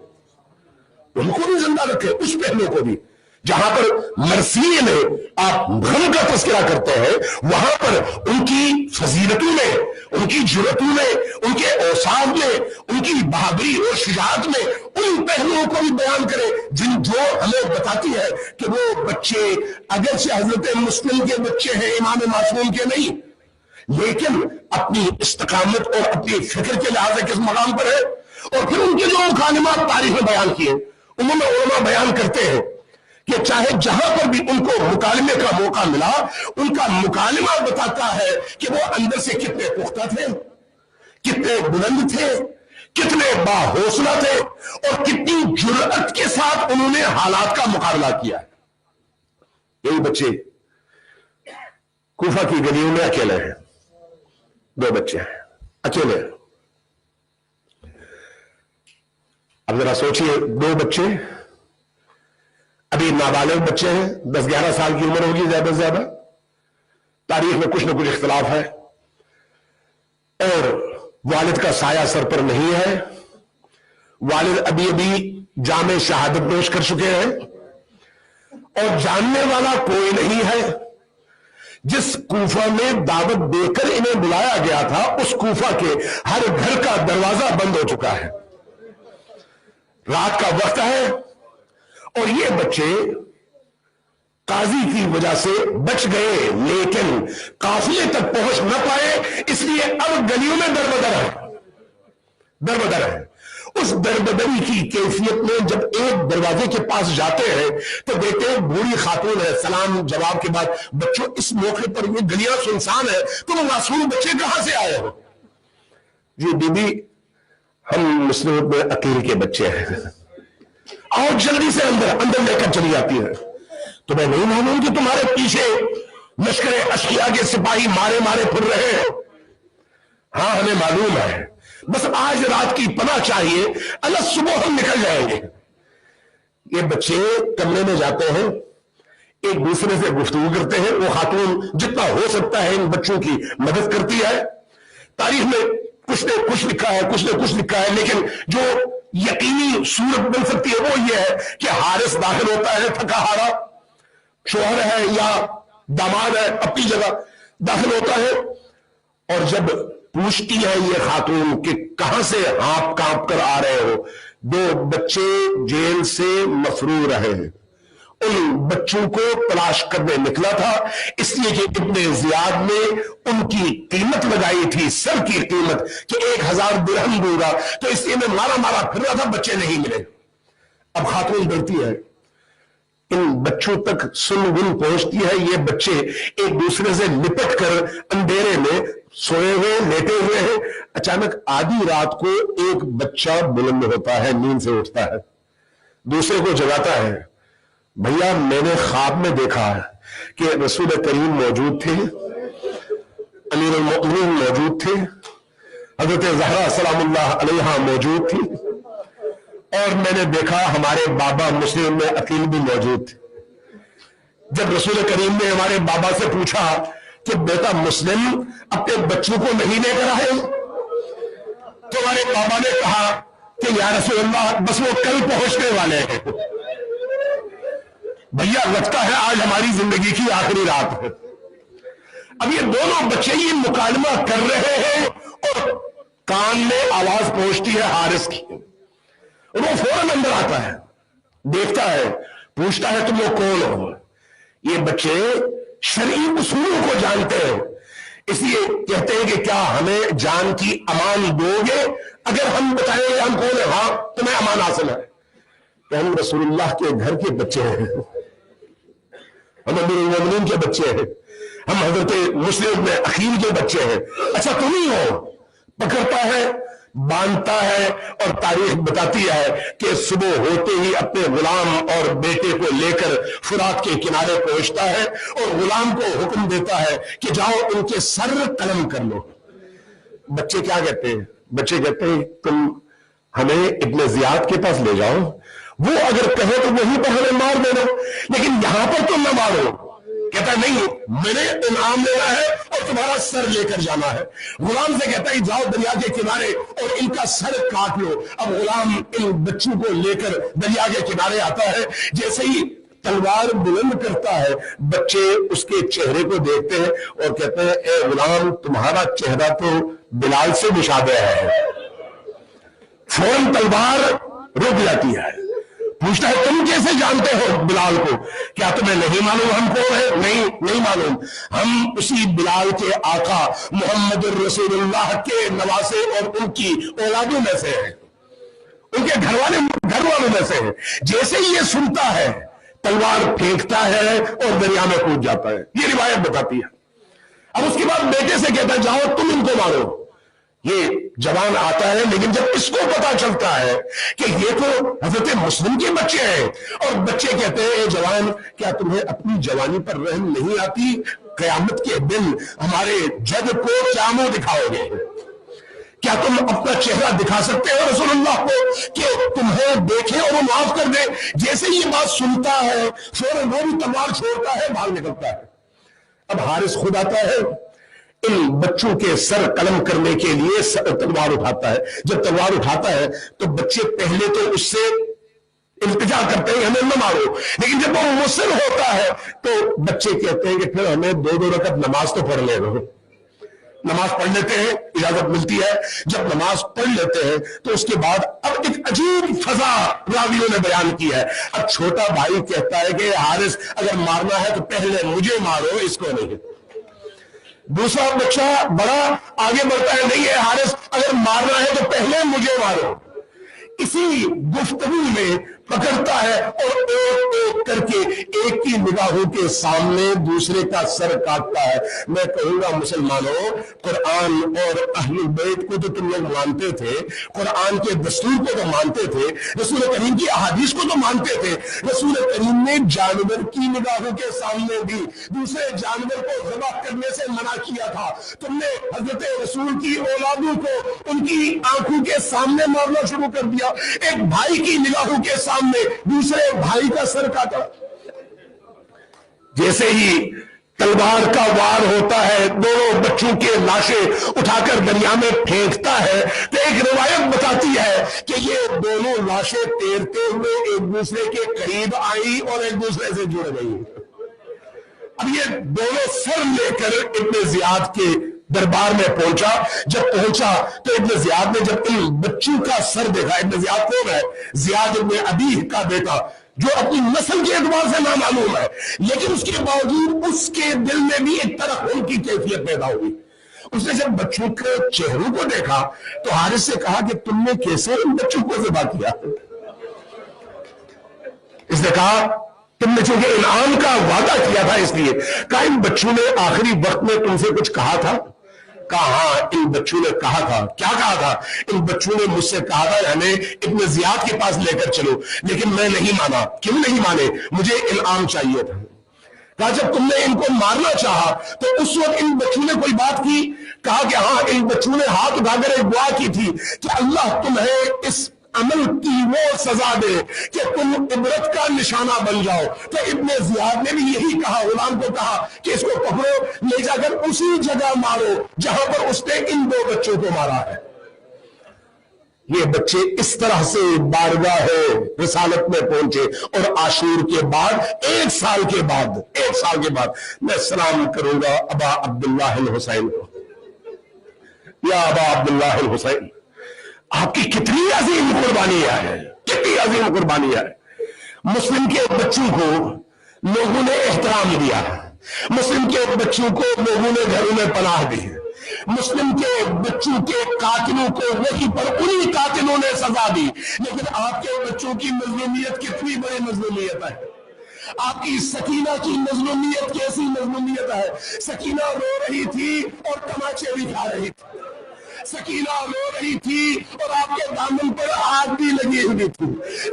ان کو بھی زندہ رکھے، اس پہلو کو بھی۔ جہاں پر مرثیے میں آپ غم کا تذکرہ کرتے ہیں وہاں پر ان کی فضیلتوں میں، ان کی جرأتوں میں, ان کے اوصاف میں, ان کی بہادری اور شجاعت میں ان پہلوؤں کو بھی بیان کرے جو ہمیں بتاتی ہے کہ وہ بچے اگرچہ حضرت مسلم کے بچے ہیں, امام معصوم کے نہیں, لیکن اپنی استقامت اور اپنی فکر کے لحاظ سے کس مقام پر ہے. اور پھر ان کے جو مکالمات تاریخ میں بیان کیے, عموماً علماء بیان کرتے ہیں کہ چاہے جہاں پر بھی ان کو مکالمے کا موقع ملا, ان کا مکالمہ بتاتا ہے کہ وہ اندر سے کتنے پختہ تھے, کتنے بلند تھے, کتنے باحوصلہ تھے, اور کتنی جرأت کے ساتھ انہوں نے حالات کا مقابلہ کیا. یہی بچے کوفہ کی گلیوں میں اکیلے ہیں, 2 بچے ہیں اکیلے. اب ذرا سوچئے, 2 بچے ابھی نابالغ بچے ہیں, 10-11 سال کی عمر ہوگی زیادہ سے زیادہ, تاریخ میں کچھ نہ کچھ اختلاف ہے, اور والد کا سایہ سر پر نہیں ہے. والد ابھی جام شہادت نوش کر چکے ہیں, اور جاننے والا کوئی نہیں ہے. جس کوفہ میں دعوت دے کر انہیں بلایا گیا تھا, اس کوفہ کے ہر گھر کا دروازہ بند ہو چکا ہے. رات کا وقت ہے, اور یہ بچے قاضی کی وجہ سے بچ گئے, لیکن قافلے تک پہنچ نہ پائے, اس لیے اب گلیوں میں دربدر ہے. اس دربدری کی کیفیت میں جب ایک دروازے کے پاس جاتے ہیں تو دیکھتے ہیں بوڑھی خاتون ہے. سلام جواب کے بعد, بچوں اس موقع پر یہ گلیاں سنسان ہے, تو وہ معصوم بچے کہاں سے آئے ہو؟ جی بی بی, ہم مسلم میں عقیل کے بچے ہیں, اور جلدی سے اندر لے کر چلی جاتی ہے. تمہیں نہیں معلوم کہ تمہارے پیچھے لشکر اشقیاء کے سپاہی مارے پھر رہے ہیں؟ ہاں ہمیں معلوم ہے, بس آج رات کی پناہ چاہیے, اللہ صبح ہم نکل جائیں گے. یہ بچے کمرے میں جاتے ہیں, ایک دوسرے سے گفتگو کرتے ہیں. وہ خاتون جتنا ہو سکتا ہے ان بچوں کی مدد کرتی ہے. تاریخ میں کچھ نے کچھ لکھا ہے, کچھ نے کچھ لکھا ہے, لیکن جو یقینی صورت بن سکتی ہے وہ یہ ہے کہ حارث داخل ہوتا ہے تھکا ہارا, شوہر ہے یا داماد ہے اپنی جگہ داخل ہوتا ہے, اور جب پوچھتی ہے یہ خاتون کہ کہاں سے ہانپ کانپ کر آ رہے ہو, 2 بچے جیل سے مفرور رہے ہیں. ان بچوں کو تلاش کرنے نکلا تھا, اس لیے کہ ابن زیاد نے ان کی قیمت لگائی تھی, سر کی قیمت, کہ 1000 درہم دوں گا, تو اس لیے میں مارا پھر رہا تھا, بچے نہیں ملے. اب خاتون ڈرتی ہے, ان بچوں تک سن پہنچتی ہے. یہ بچے ایک دوسرے سے لپٹ کر اندھیرے میں سوئے ہوئے لیٹے ہوئے ہیں. اچانک آدھی رات کو ایک بچہ بلند ہوتا ہے, نیند سے اٹھتا ہے, دوسرے کو جگاتا ہے, بھیا میں نے خواب میں دیکھا کہ رسول کریم موجود تھے, امیر المؤمنین موجود تھے, حضرت زہرا سلام اللہ علیہا موجود تھی, اور میں نے دیکھا ہمارے بابا مسلم میں عقیل بھی موجود تھے. جب رسول کریم نے ہمارے بابا سے پوچھا کہ بیٹا مسلم اپنے بچوں کو نہیں لے کر آئے, تو ہمارے بابا نے کہا کہ یا رسول اللہ بس وہ کل پہنچنے والے ہیں. بھیا لگتا ہے آج ہماری زندگی کی آخری رات ہے. اب یہ دونوں بچے یہ مکالمہ کر رہے ہیں, اور کان میں آواز پہنچتی ہے حارث کی. وہ فوراً اندر آتا ہے, دیکھتا ہے, پوچھتا ہے تم وہ کون ہو؟ یہ بچے شرعی اصولوں کو جانتے ہیں, اس لیے کہتے ہیں کہ کیا ہمیں جان کی امان دو گے اگر ہم بتائیں گے ہم کون ہیں؟ ہاں تمہیں امان حاصل ہے. کہ ہم رسول اللہ کے گھر کے بچے ہیں, ہم امیر المومنین کے بچے ہیں, ہم حضرت مسلم میں عقیل کے بچے ہیں. اچھا تم ہی ہو؟ پکڑتا ہے, باندھتا ہے, اور تاریخ بتاتی ہے کہ صبح ہوتے ہی اپنے غلام اور بیٹے کو لے کر فرات کے کنارے پہنچتا ہے, اور غلام کو حکم دیتا ہے کہ جاؤ ان کے سر قلم کر لو. بچے کیا کہتے ہیں؟ بچے کہتے ہیں تم ہمیں ابن زیاد کے پاس لے جاؤ, وہ اگر کہے تو وہیں پر ہمیں مار دینا, لیکن یہاں پر تم نہ مارو. کہتا ہے نہیں, میں نے انعام لینا ہے اور تمہارا سر لے کر جانا ہے. غلام سے کہتا ہے جاؤ دریا کے کنارے اور ان کا سر کاٹ لو. اب غلام ان بچوں کو لے کر دریا کے کنارے آتا ہے. جیسے ہی تلوار بلند کرتا ہے بچے اس کے چہرے کو دیکھتے ہیں اور کہتے ہیں اے غلام تمہارا چہرہ تو بلال سے مشابہ ہے، فوراً تلوار رک جاتی ہے. پوچھتا ہے تم کیسے جانتے ہو بلال کو؟ کیا تمہیں نہیں معلوم ہم کون ہیں؟ نہیں معلوم، ہم اسی بلال کے آقا محمد الرسول اللہ کے نواسے اور ان کی اولادوں میں سے ہیں، ان کے گھر والوں میں سے ہیں. جیسے ہی یہ سنتا ہے تلوار پھینکتا ہے اور دریا میں کود جاتا ہے. یہ روایت بتاتی ہے. اب اس کے بعد بیٹے سے کہتا ہے جاؤ تم ان کو مارو. یہ جوان آتا ہے، لیکن جب اس کو پتا چلتا ہے کہ یہ تو حضرت مسلم کے بچے ہیں، اور بچے کہتے ہیں اے جوان کیا تمہیں اپنی جوانی پر رحم نہیں آتی؟ قیامت کے دن ہمارے جگ کو کیا منہ دکھاؤ گے؟ کیا تم اپنا چہرہ دکھا سکتے ہو رسول اللہ کو کہ تمہیں دیکھے اور وہ معاف کر دے؟ جیسے یہ بات سنتا ہے فوراً وہ بھی تلوار چھوڑتا ہے، بھاگ نکلتا ہے. اب حارث خود آتا ہے، ان بچوں کے سر قلم کرنے کے لیے تلوار اٹھاتا ہے. جب تلوار اٹھاتا ہے تو بچے پہلے تو اس سے التجا کرتے ہیں ہمیں نہ مارو، لیکن جب وہ مصر ہوتا ہے تو بچے کہتے ہیں کہ پھر ہمیں 2 رکعت نماز تو پڑھ لے دو. نماز پڑھ لیتے ہیں، اجازت ملتی ہے. جب نماز پڑھ لیتے ہیں تو اس کے بعد اب ایک عجیب فضا راویوں نے بیان کی ہے. اب چھوٹا بھائی کہتا ہے کہ حارث اگر مارنا ہے تو پہلے مجھے مارو، اس کو نہیں. دوسرا بچہ بڑا آگے بڑھتا ہے، نہیں ہے حارث اگر مارنا ہے تو پہلے مجھے مارو. اسی گفتگو میں پکڑتا ہے اور ایک کر کے ایک کی نگاہوں کے سامنے دوسرے کا سر کاٹتا ہے. میں کہوں گا مسلمانوں، قرآن اور اہل بیت کو تو تم لوگ مانتے تھے، قرآن کے دستور کو تو مانتے تھے، رسول کریم کی احادیث کو تو مانتے تھے. رسول کریم نے جانور کی نگاہوں کے سامنے بھی دوسرے جانور کو ذبح کرنے سے منع کیا تھا. تم نے حضرت رسول کی اولادوں کو ان کی آنکھوں کے سامنے مارنا شروع کر دیا. ایک بھائی کی نگاہوں کے سامنے دوسرے بھائی کا سر کاٹا. جیسے ہی تلوار کا وار ہوتا ہے دونوں بچوں کے لاشیں اٹھا کر دریا میں پھینکتا ہے تو ایک روایت بتاتی ہے کہ یہ دونوں لاشیں تیرتے ہوئے ایک دوسرے کے قریب آئی اور ایک دوسرے سے جڑ گئی. اب یہ دونوں سر لے کر ابن زیاد کے دربار میں پہنچا. جب پہنچا تو ابن زیاد نے جب ان بچوں کا سر دیکھا، ابن زیاد کون ہے؟ زیاد ابن ابی کا بیٹا، جو اپنی نسل کے اعتبار سے نامعلوم ہے، لیکن اس کے باوجود اس کے دل میں بھی ایک ترحم کی کیفیت پیدا ہوئی. اس نے جب بچوں کے چہروں کو دیکھا تو حارث سے کہا کہ تم نے کیسے ان بچوں کو ذبح کیا؟ اس نے کہا تم نے چونکہ انعام کا وعدہ کیا تھا اس لیے. کہا ان بچوں نے آخری وقت میں تم سے کچھ کہا تھا؟ کہا ہاں ان بچوں نے کہا تھا. کیا کہا تھا؟ ان بچوں نے مجھ سے کہا تھا ہمیں ابن زیاد کے پاس لے کر چلو، لیکن میں نہیں مانا. کیوں نہیں مانے؟ مجھے انعام چاہیے تھا. کہا جب تم نے ان کو مارنا چاہا تو اس وقت ان بچوں نے کوئی بات کی؟ کہا کہ ہاں ان بچوں نے ہاتھ اٹھا کر ایک دعا کی تھی کہ اللہ تمہیں اس عمل کی وہ سزا دے کہ تم عبرت کا نشانہ بن جاؤ. تو ابن زیاد نے بھی یہی کہا، غلام کو کہا کہ اس کو پکڑو، لے جا کر اسی جگہ مارو جہاں پر اس نے ان 2 بچوں کو مارا ہے. یہ بچے اس طرح سے بارگاہ رسالت میں پہنچے اور عاشور کے بعد 1 سال کے بعد میں سلام کروں گا ابا عبداللہ الحسین کو. یا ابا عبداللہ الحسین، آپ کی کتنی عظیم قربانیاں ہیں، کتنی عظیم قربانیاں ہیں. مسلم کے بچوں کو لوگوں نے احترام دیا، مسلم کے بچوں کو لوگوں نے گھروں میں پناہ دی، مسلم کے بچوں کے قاتلوں کو وہیں پر انہی قاتلوں نے سزا دی. لیکن آپ کے بچوں کی مظلومیت کتنی بڑی مظلومیت ہے. آپ کی سکینہ کی مظلومیت کیسی مظلومیت ہے. سکینہ رو رہی تھی اور تماچے بھی کھا رہی تھی. سکینہ رو رہی تھی اور آپ کے دامن پر آگ بھی لگی ہوئی تھی.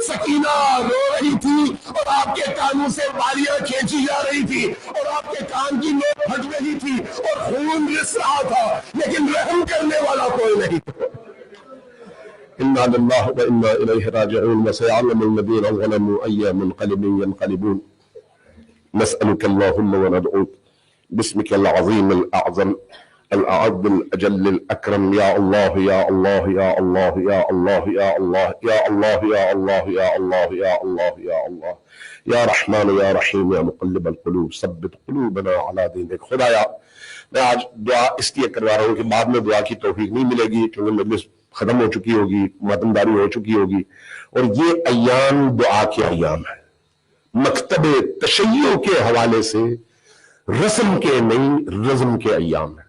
سکینہ رو رہی تھی اور آپ کے کانوں سے بالیاں کھینچی جا رہی تھی اور آپ کے کان کی نوک پھٹ رہی تھی اور خون رس رہا تھا، لیکن رحم کرنے والا کوئی نہیں تھا. انا للہ وانا الیہ راجعون وسيعلم الذين ظلموا اي منقلب ينقلبون. نسألك اللهم وندعوك باسمك العظيم الاعظم الأعز الأجل الأكرم يا الله يا الله يا الله يا الله يا الله يا الله يا الله يا الله يا الله يا الله يا رحمن يا رحيم يا مقلب القلوب ثبت قلوبنا على دينك. خدایا میں آج دعا اس لیے کروا رہا ہوں کہ بعد میں دعا کی توفیق نہیں ملے گی کیونکہ مجلس ختم ہو چکی ہوگی، ماتمداری ہو چکی ہوگی، اور یہ ایام دعا کے ایام ہے، مکتب تشیع کے حوالے سے رسم کے نہیں رزم کے ایام ہے۔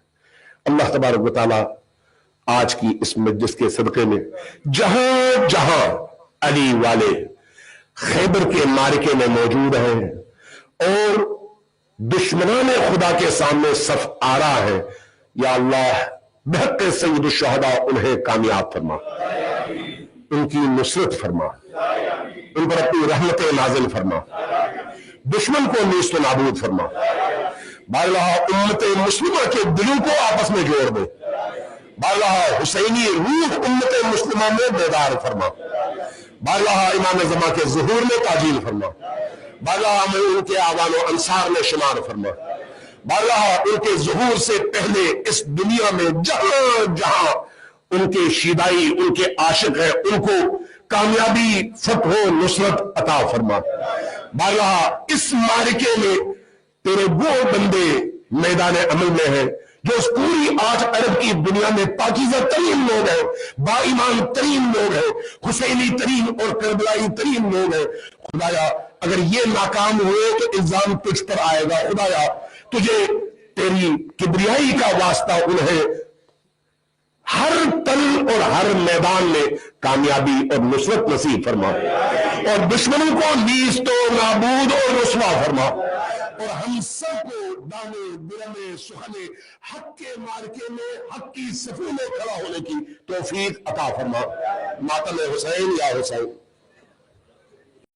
اللہ تبارک و تعالیٰ آج کی اس مجلس کے صدقے میں جہاں جہاں علی والے خیبر کے معرکے میں موجود ہیں اور دشمنان خدا کے سامنے صف آ رہا ہے، یا اللہ بحق سید الشہداء انہیں کامیاب فرما، ان کی نصرت فرما، ان پر اپنی رحمت نازل فرما، دشمن کو نیست و نابود فرما، بارگاہ امت مسلمہ کے دلوں کو آپس میں جوڑ دے، بارگاہ حسینی روح امت مسلمہ میں بیدار فرما، بارگاہ امام زمان کے ظہور میں تاجیل فرما، بارگاہ میں ان کے آوان و انصار میں شمار فرما، بارگاہ ان کے ظہور سے پہلے اس دنیا میں جہاں جہاں ان کے شیدائی ان کے عاشق ہیں ان کو کامیابی فتح و نصرت عطا فرما، بارگاہ اس معرکے میں تیرے وہ بندے میدان عمل میں ہیں جو اس پوری 8 ارب کی دنیا میں پاکیزہ ترین لوگ ہیں، با ایمان ترین لوگ ہیں، حسینی ترین اور کربلائی ترین لوگ ہیں۔ خدایا اگر یہ ناکام ہوئے تو الزام تجھ پر آئے گا، خدایا تجھے تیری کبریائی کا واسطہ انہیں ہر تل اور ہر میدان میں کامیابی اور نصرت نصیب فرما، اور دشمنوں کو نیست و نابود اور رسوا فرما، اور ہم سب کو دانے برمے سخنے حق کے مارکے میں حق کی صفوں میں کھڑا ہونے کی توفیق عطا فرما۔ ماتم حسین یا حسین۔